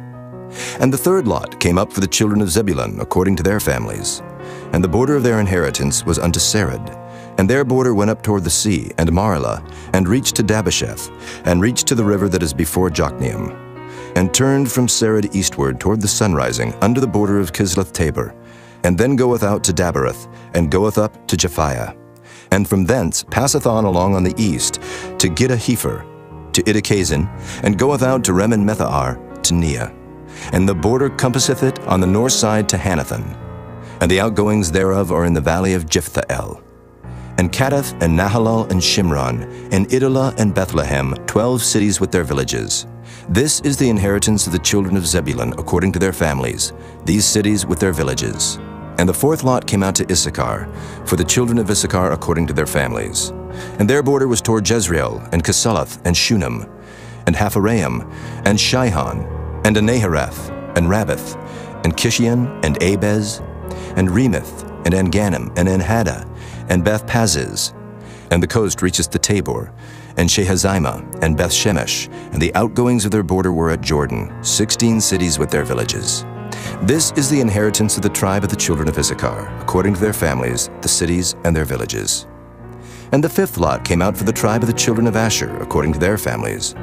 And the third lot came up for the children of Zebulun, according to their families. And the border of their inheritance was unto Sarid. And their border went up toward the sea, and Marlah, and reached to Dabasheth, and reached to the river that is before Jokneam, and turned from Sarid eastward toward the sunrising, unto the border of Kisloth-tabor, and then goeth out to Dabereth, and goeth up to Japhiah, and from thence passeth on along on the east to Gittah-hefer, to Idakazin, and goeth out to Remon-methahar, to Neah. And the border compasseth it on the north side to Hanathon, and the outgoings thereof are in the valley of Jiphthahel. And Cadath, and Nahalal, and Shimron, and Idolah, and Bethlehem, 12 cities with their villages. This is the inheritance of the children of Zebulun, according to their families, these cities with their villages. And the fourth lot came out to Issachar, for the children of Issachar according to their families. And their border was toward Jezreel, and Kesaloth, and Shunem, and Hapharaim, and Shihon, and Anahareth, and Rabbath, and Kishion, and Abez, and Remoth, and Engannim, and Enhaddah, and Beth-Paziz. And the coast reacheth to Tabor, and Shehazimah, and Beth-Shemesh, and the outgoings of their border were at Jordan, 16 cities with their villages. This is the inheritance of the tribe of the children of Issachar, according to their families, the cities and their villages. And the fifth lot came out for the tribe of the children of Asher, according to their families.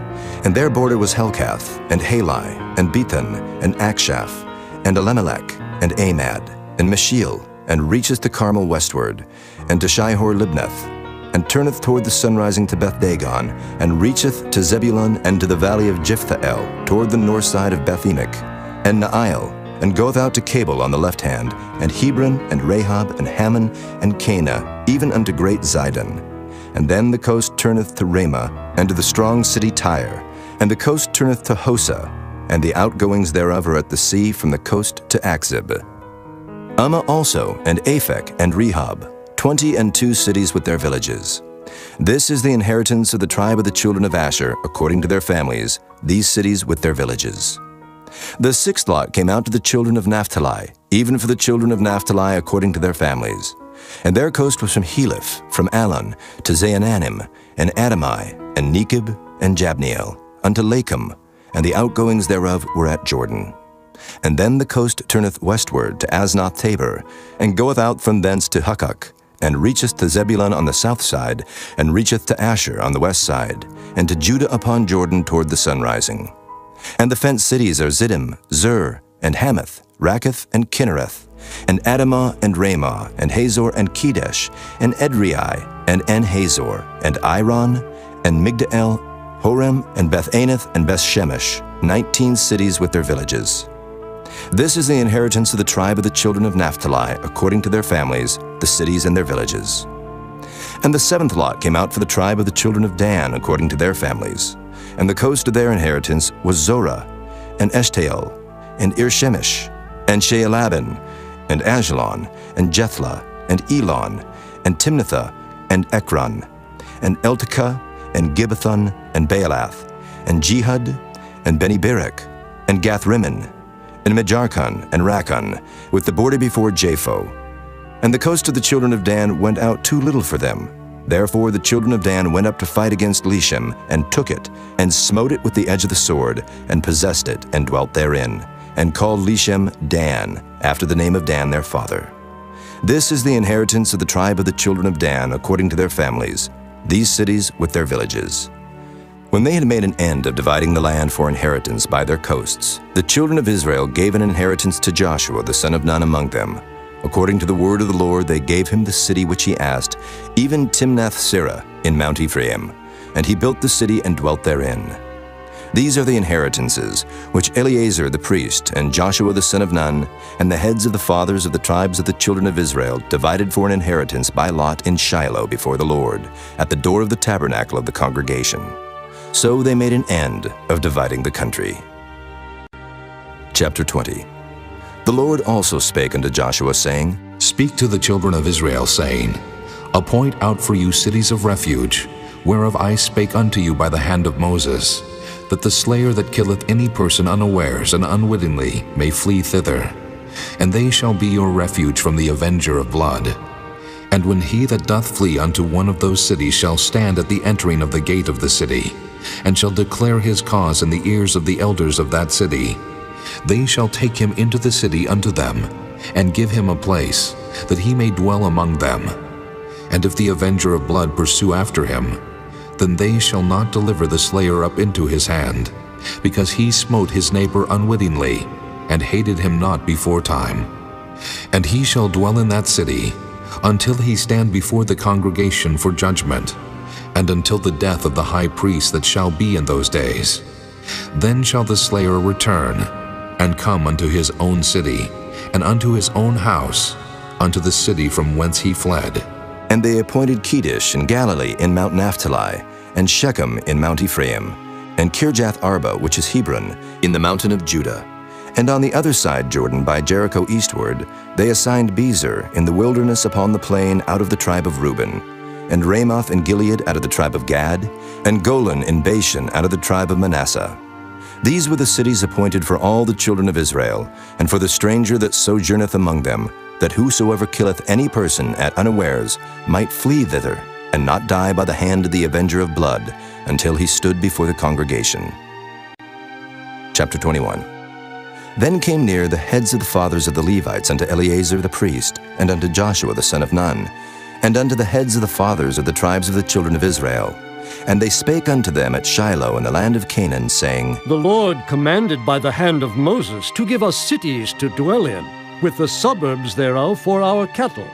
And their border was Helkath, and Halai, and Bethan, and Akshaph, and Elimelech, and Amad, and Meshiel, and reacheth to Carmel westward, and to Shihor-Libnath, and turneth toward the sunrising to Beth-Dagon, and reacheth to Zebulun and to the valley of Jephthahel, toward the north side of Beth-Emek, and Naail, and goeth out to Cabul on the left hand, and Hebron, and Rahab, and Hammon, and Cana, even unto great Zidon. And then the coast turneth to Ramah, and to the strong city Tyre, and the coast turneth to Hosa, and the outgoings thereof are at the sea from the coast to Akzib. Ummah also, and Aphek, and Rehob, 22 cities with their villages. This is the inheritance of the tribe of the children of Asher, according to their families, these cities with their villages. The sixth lot came out to the children of Naphtali, even for the children of Naphtali according to their families. And their coast was from Heleph, from Alon, to Zaananim, and Adamai, and Nekeb, and Jabneel, unto Lakum, and the outgoings thereof were at Jordan. And then the coast turneth westward to Aznoth Tabor, and goeth out from thence to Hukkok, and reacheth to Zebulun on the south side, and reacheth to Asher on the west side, and to Judah upon Jordan toward the sunrising. And the fenced cities are Ziddim, Zur, and Hamath, Rakkath, and Kinnereth, and Adamah, and Ramah, and Hazor, and Kedesh, and Edrei, and En-Hazor, and Iron, and Migdal, Horem, and Beth-Anath, and Beth-Shemesh, 19 cities with their villages. This is the inheritance of the tribe of the children of Naphtali, according to their families, the cities and their villages. And the seventh lot came out for the tribe of the children of Dan, according to their families. And the coast of their inheritance was Zorah, and Eshtaol, and Irshemesh, and Shealabin, and Ajalon, and Jethlah, and Elon, and Timnathah, and Ekron, and Eltekah, and Gibbethon, and Baalath, and Jehud, and Beni-Berak, and Gath-Rimmon, and Mejarkon, and Rakkon, with the border before Japho. And the coast of the children of Dan went out too little for them. Therefore the children of Dan went up to fight against Leshem, and took it, and smote it with the edge of the sword, and possessed it, and dwelt therein, and called Leshem Dan, after the name of Dan their father. This is the inheritance of the tribe of the children of Dan, according to their families, these cities with their villages. When they had made an end of dividing the land for inheritance by their coasts, the children of Israel gave an inheritance to Joshua the son of Nun among them. According to the word of the Lord, they gave him the city which he asked, even Timnath-Serah in Mount Ephraim, and he built the city and dwelt therein. These are the inheritances which Eleazar the priest, and Joshua the son of Nun, and the heads of the fathers of the tribes of the children of Israel divided for an inheritance by lot in Shiloh before the Lord, at the door of the tabernacle of the congregation. So they made an end of dividing the country. Chapter 20. The Lord also spake unto Joshua, saying, Speak to the children of Israel, saying, Appoint out for you cities of refuge, whereof I spake unto you by the hand of Moses, that the slayer that killeth any person unawares and unwittingly may flee thither. And they shall be your refuge from the avenger of blood. And when he that doth flee unto one of those cities shall stand at the entering of the gate of the city, and shall declare his cause in the ears of the elders of that city, they shall take him into the city unto them, and give him a place, that he may dwell among them. And if the avenger of blood pursue after him, then they shall not deliver the slayer up into his hand, because he smote his neighbor unwittingly, and hated him not before time. And he shall dwell in that city, until he stand before the congregation for judgment, and until the death of the high priest that shall be in those days. Then shall the slayer return, and come unto his own city, and unto his own house, unto the city from whence he fled. And they appointed Kedesh in Galilee in Mount Naphtali, and Shechem in Mount Ephraim, and Kirjath Arba, which is Hebron, in the mountain of Judah. And on the other side Jordan by Jericho eastward, they assigned Bezer in the wilderness upon the plain out of the tribe of Reuben, and Ramoth in Gilead out of the tribe of Gad, and Golan in Bashan out of the tribe of Manasseh. These were the cities appointed for all the children of Israel, and for the stranger that sojourneth among them, that whosoever killeth any person at unawares might flee thither, and not die by the hand of the avenger of blood, until he stood before the congregation. Chapter 21. Then came near the heads of the fathers of the Levites unto Eleazar the priest, and unto Joshua the son of Nun, and unto the heads of the fathers of the tribes of the children of Israel. And they spake unto them at Shiloh in the land of Canaan, saying, The Lord commanded by the hand of Moses to give us cities to dwell in, with the suburbs thereof for our cattle.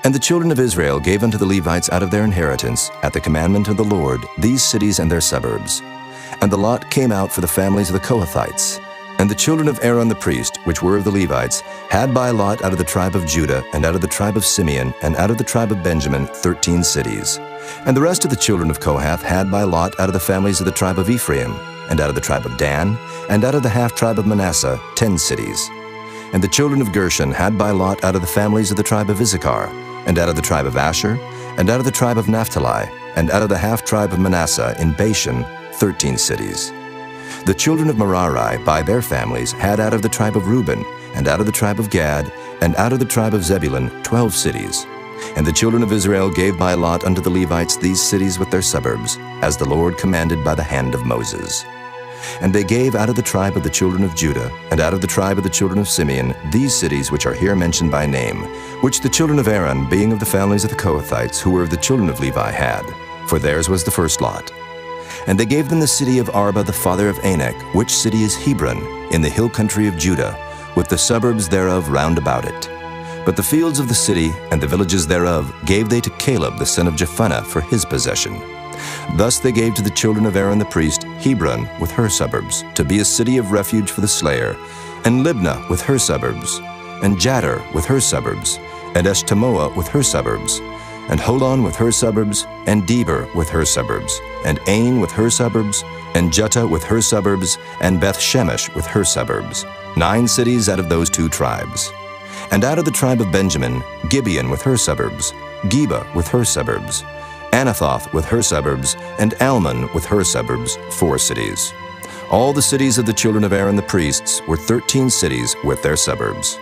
And the children of Israel gave unto the Levites out of their inheritance, at the commandment of the Lord, these cities and their suburbs. And the lot came out for the families of the Kohathites. And the children of Aaron the priest, which were of the Levites, had by lot out of the tribe of Judah, and out of the tribe of Simeon, and out of the tribe of Benjamin, 13 cities. And the rest of the children of Kohath had by lot out of the families of the tribe of Ephraim, and out of the tribe of Dan, and out of the half-tribe of Manasseh, 10 cities. And the children of Gershon had by lot out of the families of the tribe of Issachar, and out of the tribe of Asher, and out of the tribe of Naphtali, and out of the half-tribe of Manasseh in Bashan, 13 cities. The children of Merari by their families had out of the tribe of Reuben, and out of the tribe of Gad, and out of the tribe of Zebulun, 12 cities. And the children of Israel gave by lot unto the Levites these cities with their suburbs, as the Lord commanded by the hand of Moses. And they gave out of the tribe of the children of Judah, and out of the tribe of the children of Simeon, these cities which are here mentioned by name, which the children of Aaron, being of the families of the Kohathites, who were of the children of Levi, had, for theirs was the first lot. And they gave them the city of Arba the father of Anak, which city is Hebron, in the hill country of Judah, with the suburbs thereof round about it. But the fields of the city and the villages thereof gave they to Caleb the son of Jephunneh for his possession. Thus they gave to the children of Aaron the priest Hebron with her suburbs, to be a city of refuge for the slayer, and Libnah with her suburbs, and Jadar with her suburbs, and Eshtemoa with her suburbs, and Holon with her suburbs, and Deber with her suburbs, and Ain with her suburbs, and Juttah with her suburbs, and Beth-Shemesh with her suburbs, 9 cities out of those 2 tribes. And out of the tribe of Benjamin, Gibeon with her suburbs, Geba with her suburbs, Anathoth with her suburbs, and Almon with her suburbs, 4 cities. All the cities of the children of Aaron the priests were 13 cities with their suburbs.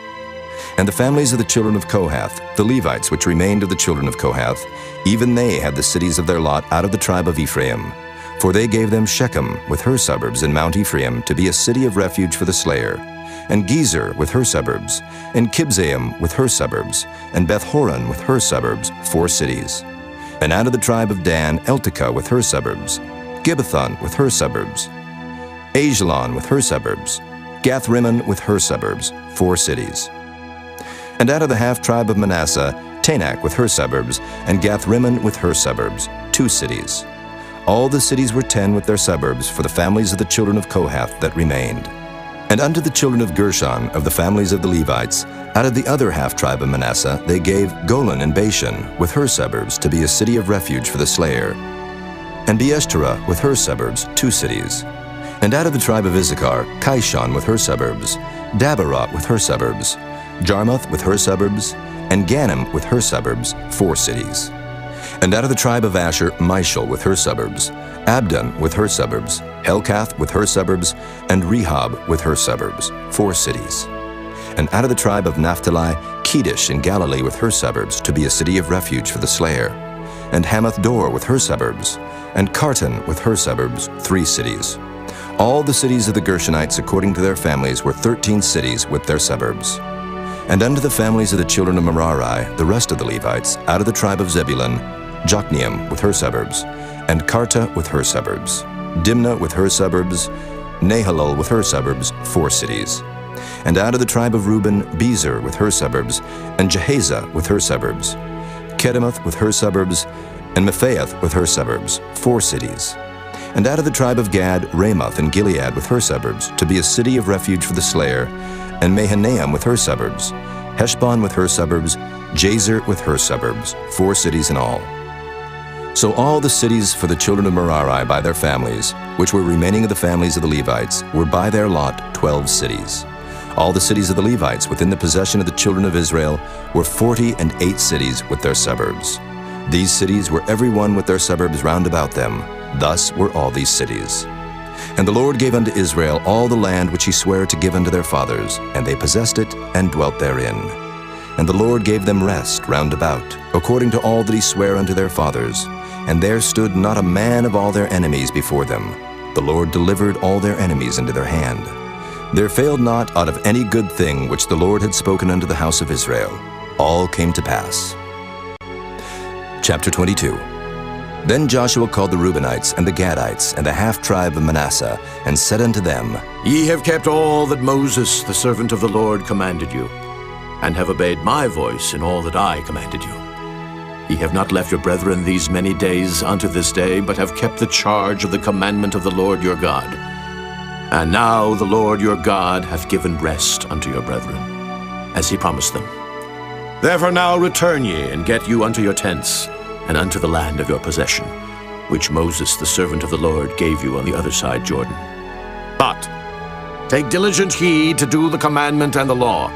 And the families of the children of Kohath, the Levites which remained of the children of Kohath, even they had the cities of their lot out of the tribe of Ephraim. For they gave them Shechem with her suburbs in Mount Ephraim to be a city of refuge for the slayer, and Gezer with her suburbs, and Kibzaim with her suburbs, and Beth-horon with her suburbs, 4 cities. And out of the tribe of Dan, Eltekeh with her suburbs, Gibbethon with her suburbs, Ajalon with her suburbs, Gath-rimmon with her suburbs, 4 cities. And out of the half-tribe of Manasseh, Tanakh with her suburbs, and Gath-rimmon with her suburbs, 2 cities. All the cities were 10 with their suburbs for the families of the children of Kohath that remained. And unto the children of Gershon, of the families of the Levites, out of the other half-tribe of Manasseh, they gave Golan and Bashan with her suburbs to be a city of refuge for the slayer, and Beeshterah with her suburbs, 2 cities. And out of the tribe of Issachar, Kishon with her suburbs, Dabarot with her suburbs, Jarmuth with her suburbs, and Ganim with her suburbs, 4 cities. And out of the tribe of Asher, Mishal with her suburbs, Abdon with her suburbs, Helkath with her suburbs, and Rehob with her suburbs, 4 cities. And out of the tribe of Naphtali, Kedesh in Galilee with her suburbs, to be a city of refuge for the slayer, and Hamath-dor with her suburbs, and Kartan with her suburbs, 3 cities. All the cities of the Gershonites according to their families were 13 cities with their suburbs. And unto the families of the children of Merari, the rest of the Levites, out of the tribe of Zebulun, Jokneam with her suburbs, and Karta with her suburbs, Dimnah with her suburbs, Nahalol with her suburbs, 4 cities. And out of the tribe of Reuben, Bezer with her suburbs, and Jehaza with her suburbs, Kedemoth with her suburbs, and Mephaath with her suburbs, 4 cities. And out of the tribe of Gad, Ramoth and Gilead with her suburbs, to be a city of refuge for the slayer, and Mahanaim with her suburbs, Heshbon with her suburbs, Jazer with her suburbs, 4 cities in all. So all the cities for the children of Merari by their families, which were remaining of the families of the Levites, were by their lot 12 cities. All the cities of the Levites within the possession of the children of Israel were 48 cities with their suburbs. These cities were every one with their suburbs round about them. Thus were all these cities. And the Lord gave unto Israel all the land which he sware to give unto their fathers, and they possessed it and dwelt therein. And the Lord gave them rest round about, according to all that he sware unto their fathers, and there stood not a man of all their enemies before them. The Lord delivered all their enemies into their hand. There failed not out of any good thing which the Lord had spoken unto the house of Israel. All came to pass. Chapter 22. Then Joshua called the Reubenites and the Gadites and the half-tribe of Manasseh, and said unto them, Ye have kept all that Moses, the servant of the Lord, commanded you, and have obeyed my voice in all that I commanded you. Ye have not left your brethren these many days unto this day, but have kept the charge of the commandment of the Lord your God. And now the Lord your God hath given rest unto your brethren, as he promised them. Therefore now return ye, and get you unto your tents, and unto the land of your possession, which Moses the servant of the Lord gave you on the other side Jordan. But take diligent heed to do the commandment and the law,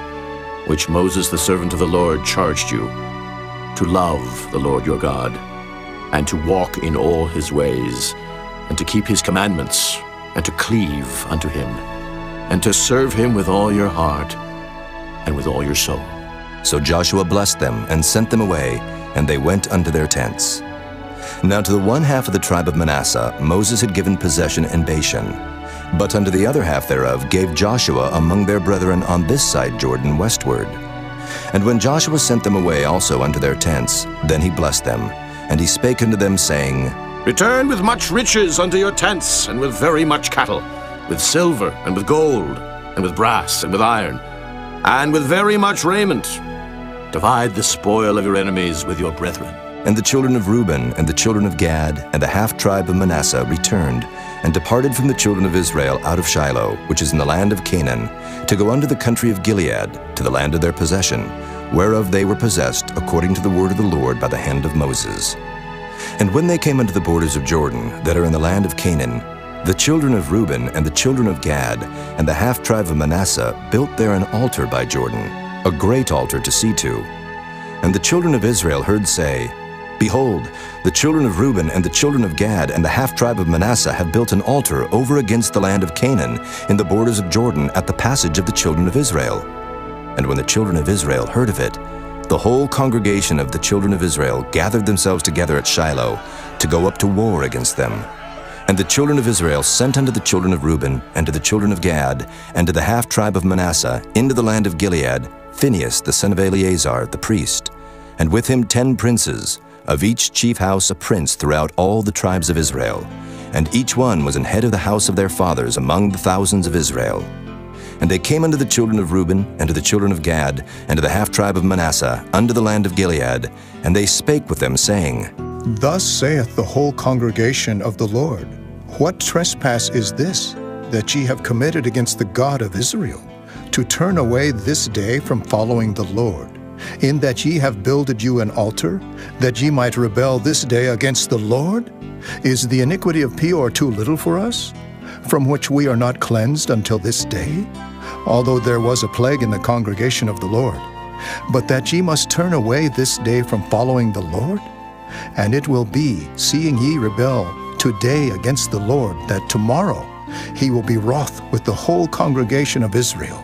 which Moses the servant of the Lord charged you, to love the Lord your God, and to walk in all his ways, and to keep his commandments, and to cleave unto him, and to serve him with all your heart and with all your soul. So Joshua blessed them and sent them away, and they went unto their tents. Now to the one half of the tribe of Manasseh Moses had given possession in Bashan, but unto the other half thereof gave Joshua among their brethren on this side Jordan westward. And when Joshua sent them away also unto their tents, then he blessed them, and he spake unto them, saying, Return with much riches unto your tents, and with very much cattle, with silver, and with gold, and with brass, and with iron, and with very much raiment. Divide the spoil of your enemies with your brethren. And the children of Reuben and the children of Gad and the half-tribe of Manasseh returned, and departed from the children of Israel out of Shiloh, which is in the land of Canaan, to go unto the country of Gilead, to the land of their possession, whereof they were possessed according to the word of the Lord by the hand of Moses. And when they came unto the borders of Jordan, that are in the land of Canaan, the children of Reuben and the children of Gad and the half-tribe of Manasseh built there an altar by Jordan, a great altar to see to. And the children of Israel heard say, Behold, the children of Reuben and the children of Gad and the half-tribe of Manasseh have built an altar over against the land of Canaan in the borders of Jordan at the passage of the children of Israel. And when the children of Israel heard of it, the whole congregation of the children of Israel gathered themselves together at Shiloh to go up to war against them. And the children of Israel sent unto the children of Reuben and to the children of Gad and to the half-tribe of Manasseh into the land of Gilead Phinehas the son of Eleazar the priest, and with him 10 princes, of each chief house a prince throughout all the tribes of Israel, and each one was an head of the house of their fathers among the thousands of Israel. And they came unto the children of Reuben, and to the children of Gad, and to the half-tribe of Manasseh, unto the land of Gilead, and they spake with them, saying, Thus saith the whole congregation of the Lord, What trespass is this, that ye have committed against the God of Israel, to turn away this day from following the Lord, in that ye have builded you an altar, that ye might rebel this day against the Lord? Is the iniquity of Peor too little for us, from which we are not cleansed until this day? Although there was a plague in the congregation of the Lord, but that ye must turn away this day from following the Lord? And it will be, seeing ye rebel today against the Lord, that tomorrow he will be wroth with the whole congregation of Israel.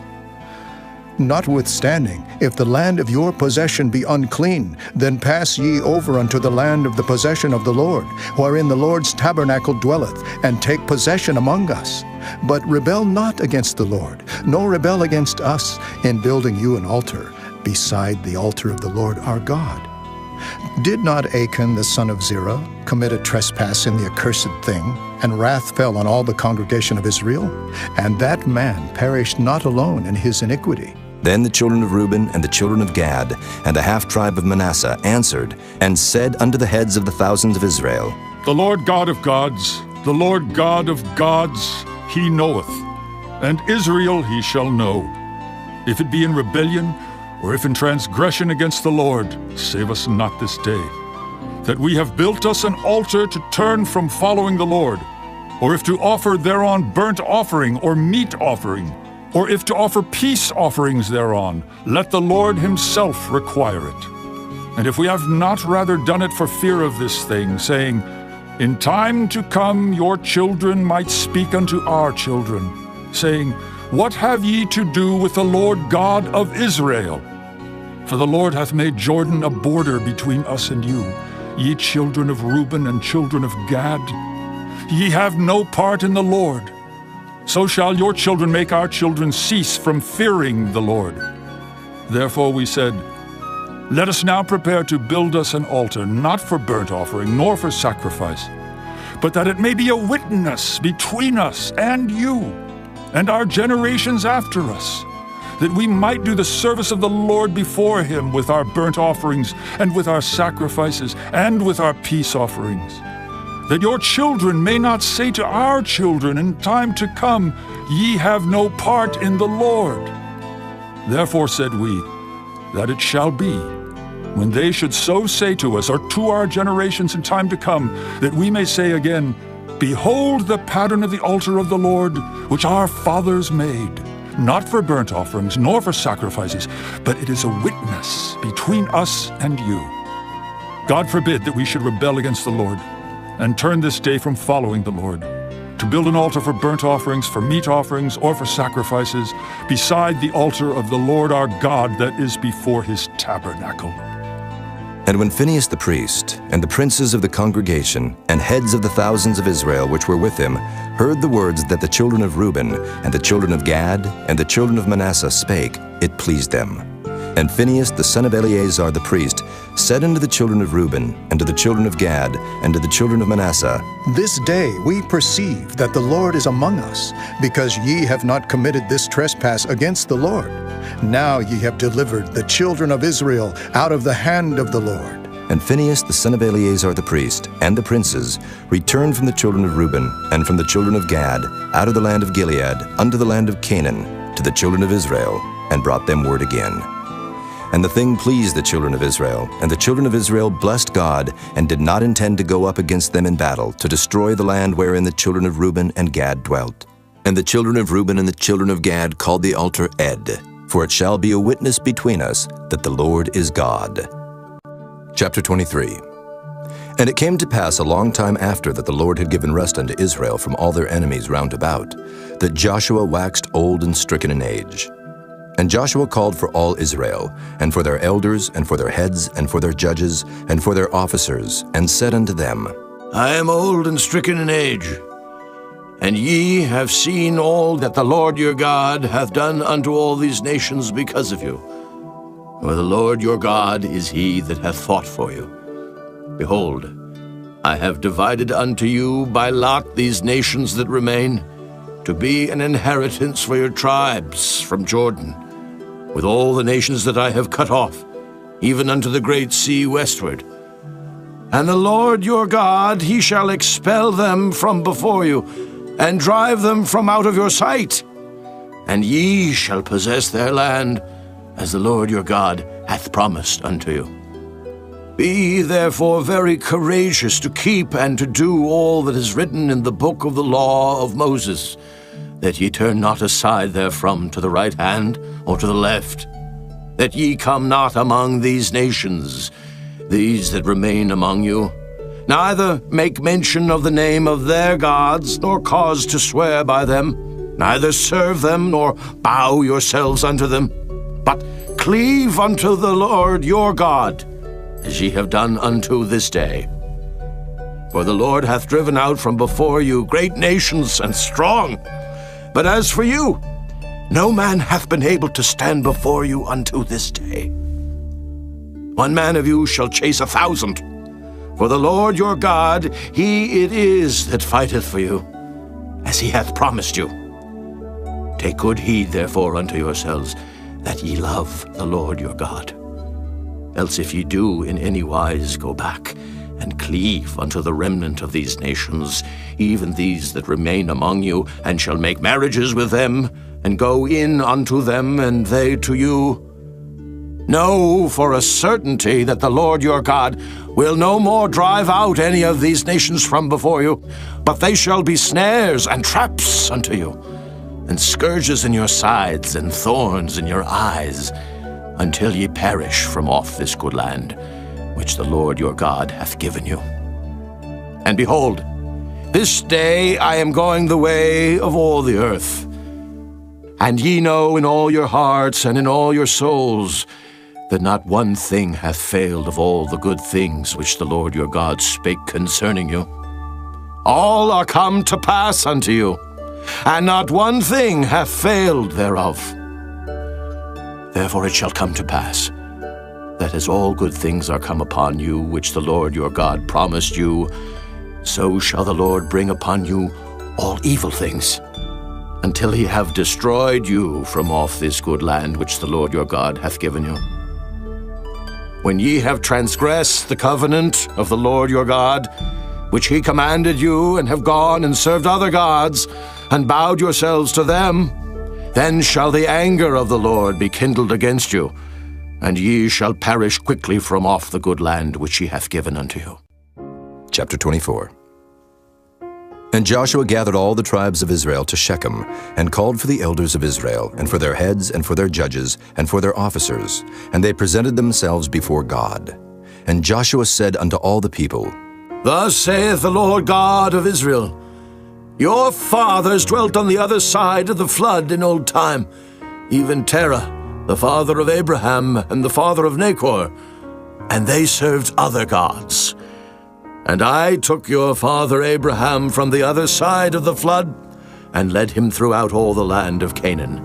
Notwithstanding, if the land of your possession be unclean, then pass ye over unto the land of the possession of the Lord, wherein the Lord's tabernacle dwelleth, and take possession among us. But rebel not against the Lord, nor rebel against us, in building you an altar, beside the altar of the Lord our God. Did not Achan the son of Zerah commit a trespass in the accursed thing, and wrath fell on all the congregation of Israel? And that man perished not alone in his iniquity. Then the children of Reuben and the children of Gad and the half-tribe of Manasseh answered and said unto the heads of the thousands of Israel, The Lord God of gods, the Lord God of gods, he knoweth, and Israel he shall know. If it be in rebellion, or if in transgression against the Lord, save us not this day, that we have built us an altar to turn from following the Lord, or if to offer thereon burnt offering or meat offering, or if to offer peace offerings thereon, let the Lord himself require it. And if we have not rather done it for fear of this thing, saying, In time to come your children might speak unto our children, saying, What have ye to do with the Lord God of Israel? For the Lord hath made Jordan a border between us and you. ye children of Reuben and children of Gad? Ye have no part in the Lord. So shall your children make our children cease from fearing the Lord. Therefore we said, let us now prepare to build us an altar, not for burnt offering, nor for sacrifice, but that it may be a witness between us and you, and our generations after us, that we might do the service of the Lord before him with our burnt offerings, and with our sacrifices, and with our peace offerings. That your children may not say to our children in time to come, ye have no part in the Lord. Therefore said we, that it shall be, when they should so say to us, or to our generations in time to come, that we may say again, behold the pattern of the altar of the Lord, which our fathers made, not for burnt offerings, nor for sacrifices, but it is a witness between us and you. God forbid that we should rebel against the Lord, and turn this day from following the Lord, to build an altar for burnt offerings, for meat offerings, or for sacrifices, beside the altar of the Lord our God that is before his tabernacle. And when Phinehas the priest, and the princes of the congregation, and heads of the thousands of Israel which were with him, heard the words that the children of Reuben, and the children of Gad, and the children of Manasseh spake, it pleased them. And Phinehas the son of Eleazar the priest said unto the children of Reuben, and to the children of Gad, and to the children of Manasseh, This day we perceive that the Lord is among us, because ye have not committed this trespass against the Lord. Now ye have delivered the children of Israel out of the hand of the Lord. And Phinehas the son of Eleazar the priest, and the princes, returned from the children of Reuben, and from the children of Gad, out of the land of Gilead, unto the land of Canaan, to the children of Israel, and brought them word again. And the thing pleased the children of Israel, and the children of Israel blessed God, and did not intend to go up against them in battle, to destroy the land wherein the children of Reuben and Gad dwelt. And the children of Reuben and the children of Gad called the altar Ed, for it shall be a witness between us that the Lord is God. Chapter 23. And it came to pass a long time after that the Lord had given rest unto Israel from all their enemies round about, that Joshua waxed old and stricken in age. And Joshua called for all Israel, and for their elders, and for their heads, and for their judges, and for their officers, and said unto them, I am old and stricken in age, and ye have seen all that the Lord your God hath done unto all these nations because of you. For the Lord your God is he that hath fought for you. Behold, I have divided unto you by lot these nations that remain, to be an inheritance for your tribes from Jordan, with all the nations that I have cut off, even unto the great sea westward. And the Lord your God, he shall expel them from before you, and drive them from out of your sight. And ye shall possess their land, as the Lord your God hath promised unto you. Be therefore very courageous to keep and to do all that is written in the book of the law of Moses, that ye turn not aside therefrom to the right hand or to the left, that ye come not among these nations, these that remain among you, neither make mention of the name of their gods, nor cause to swear by them, neither serve them, nor bow yourselves unto them, but cleave unto the Lord your God, as ye have done unto this day. For the Lord hath driven out from before you great nations and strong, but as for you, no man hath been able to stand before you unto this day. 1 man of you shall chase 1,000, for the Lord your God, he it is that fighteth for you, as he hath promised you. Take good heed therefore unto yourselves, that ye love the Lord your God. Else if ye do in any wise go back, and cleave unto the remnant of these nations, even these that remain among you, and shall make marriages with them, and go in unto them, and they to you, know for a certainty that the Lord your God will no more drive out any of these nations from before you, but they shall be snares and traps unto you, and scourges in your sides, and thorns in your eyes, until ye perish from off this good land, which the Lord your God hath given you. And behold, this day I am going the way of all the earth. And ye know in all your hearts and in all your souls that not one thing hath failed of all the good things which the Lord your God spake concerning you. All are come to pass unto you, and not one thing hath failed thereof. Therefore it shall come to pass, that as all good things are come upon you, which the Lord your God promised you, so shall the Lord bring upon you all evil things, until he have destroyed you from off this good land which the Lord your God hath given you. When ye have transgressed the covenant of the Lord your God, which he commanded you, and have gone and served other gods, and bowed yourselves to them, then shall the anger of the Lord be kindled against you, and ye shall perish quickly from off the good land which he hath given unto you. Chapter 24. And Joshua gathered all the tribes of Israel to Shechem, and called for the elders of Israel, and for their heads, and for their judges, and for their officers, and they presented themselves before God. And Joshua said unto all the people, Thus saith the Lord God of Israel, Your fathers dwelt on the other side of the flood in old time, even Terah, the father of Abraham, and the father of Nachor, and they served other gods. And I took your father Abraham from the other side of the flood, and led him throughout all the land of Canaan,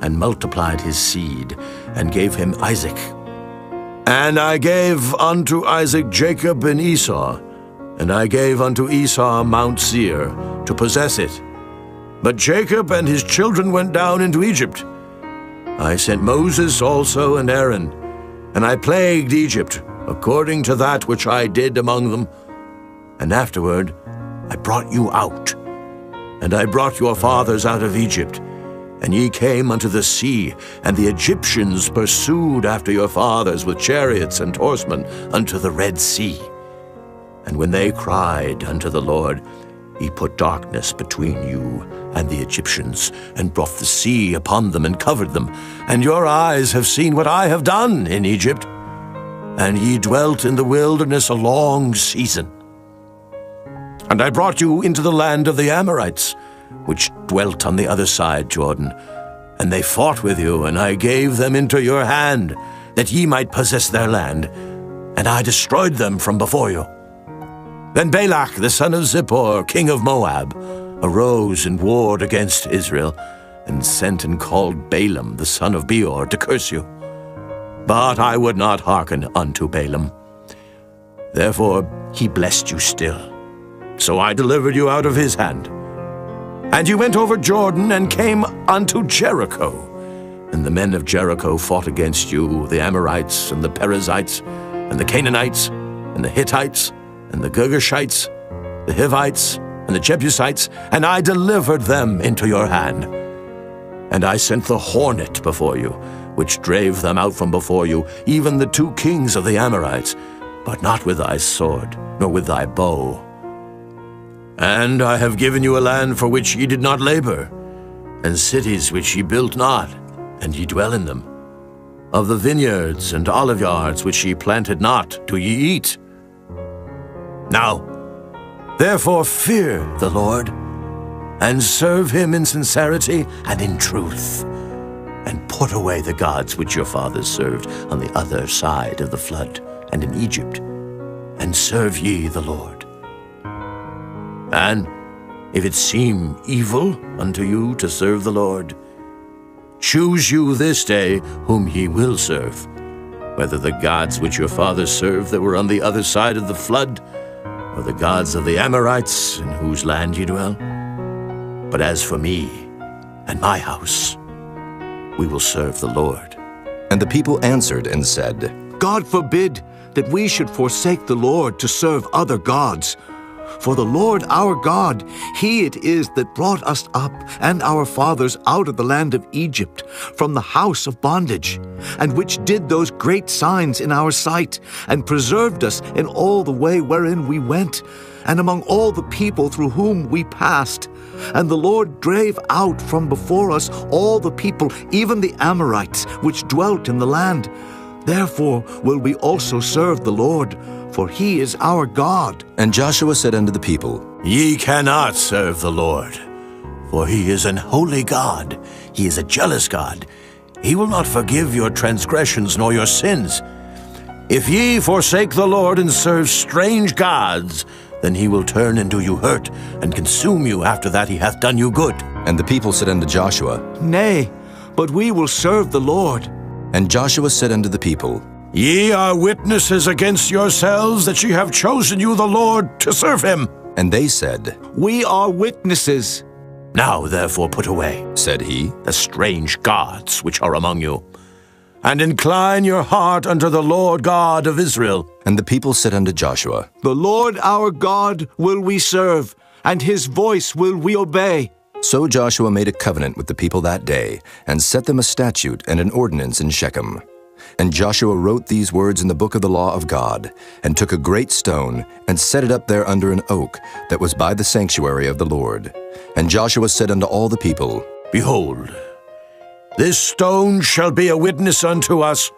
and multiplied his seed, and gave him Isaac. And I gave unto Isaac Jacob and Esau, and I gave unto Esau Mount Seir, to possess it. But Jacob and his children went down into Egypt. I sent Moses also and Aaron, and I plagued Egypt, according to that which I did among them. And afterward I brought you out, and I brought your fathers out of Egypt, and ye came unto the sea, and the Egyptians pursued after your fathers with chariots and horsemen unto the Red Sea. And when they cried unto the Lord, he put darkness between you and the Egyptians, and brought the sea upon them and covered them. And your eyes have seen what I have done in Egypt, and ye dwelt in the wilderness a long season. And I brought you into the land of the Amorites, which dwelt on the other side Jordan. And they fought with you, and I gave them into your hand, that ye might possess their land, and I destroyed them from before you. Then Balak the son of Zippor, king of Moab, arose and warred against Israel, and sent and called Balaam the son of Beor to curse you. But I would not hearken unto Balaam. Therefore he blessed you still. So I delivered you out of his hand. And you went over Jordan and came unto Jericho. And the men of Jericho fought against you, the Amorites, and the Perizzites, and the Canaanites, and the Hittites, and the Girgashites, the Hivites, and the Jebusites, and I delivered them into your hand. And I sent the hornet before you, which drave them out from before you, even the 2 kings of the Amorites, but not with thy sword, nor with thy bow. And I have given you a land for which ye did not labor, and cities which ye built not, and ye dwell in them. Of the vineyards and oliveyards which ye planted not, do ye eat. Now, therefore fear the Lord, and serve him in sincerity and in truth, and put away the gods which your fathers served on the other side of the flood and in Egypt, and serve ye the Lord. And if it seem evil unto you to serve the Lord, choose you this day whom ye will serve, whether the gods which your fathers served that were on the other side of the flood, or the gods of the Amorites in whose land ye dwell. But as for me and my house, we will serve the Lord. And the people answered and said, God forbid that we should forsake the Lord to serve other gods. For the Lord our God, he it is that brought us up and our fathers out of the land of Egypt, from the house of bondage, and which did those great signs in our sight, and preserved us in all the way wherein we went, and among all the people through whom we passed. And the Lord drave out from before us all the people, even the Amorites, which dwelt in the land. Therefore will we also serve the Lord, for he is our God. And Joshua said unto the people, Ye cannot serve the Lord, for he is an holy God. He is a jealous God. he will not forgive your transgressions nor your sins. If ye forsake the Lord and serve strange gods, then he will turn and do you hurt, and consume you after that he hath done you good. And the people said unto Joshua, Nay, but we will serve the Lord. And Joshua said unto the people, Ye are witnesses against yourselves that ye have chosen you the Lord to serve him. And they said, We are witnesses. Now therefore put away, said he, the strange gods which are among you, and incline your heart unto the Lord God of Israel. And the people said unto Joshua, The Lord our God will we serve, and his voice will we obey. So Joshua made a covenant with the people that day, and set them a statute and an ordinance in Shechem. And Joshua wrote these words in the book of the law of God, and took a great stone, and set it up there under an oak that was by the sanctuary of the Lord. And Joshua said unto all the people, Behold, this stone shall be a witness unto us,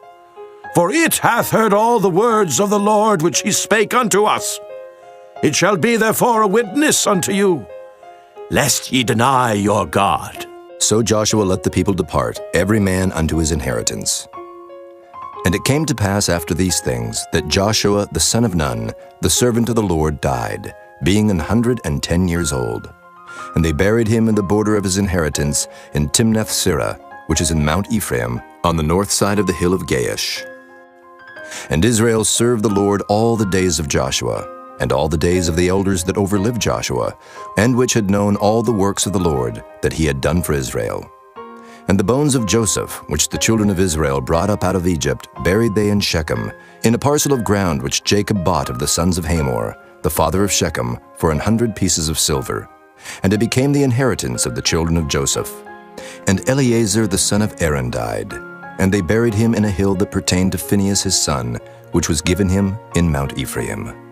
for it hath heard all the words of the Lord which he spake unto us. It shall be therefore a witness unto you, lest ye deny your God. So Joshua let the people depart, every man unto his inheritance. And it came to pass after these things, that Joshua the son of Nun, the servant of the Lord, died, being 110 years old. And they buried him in the border of his inheritance in Timnath-Serah, which is in Mount Ephraim, on the north side of the hill of Gaish. And Israel served the Lord all the days of Joshua, and all the days of the elders that overlived Joshua, and which had known all the works of the Lord that he had done for Israel. And the bones of Joseph, which the children of Israel brought up out of Egypt, buried they in Shechem, in a parcel of ground which Jacob bought of the sons of Hamor, the father of Shechem, for 100 pieces of silver. And it became the inheritance of the children of Joseph. And Eleazar the son of Aaron died, and they buried him in a hill that pertained to Phinehas his son, which was given him in Mount Ephraim.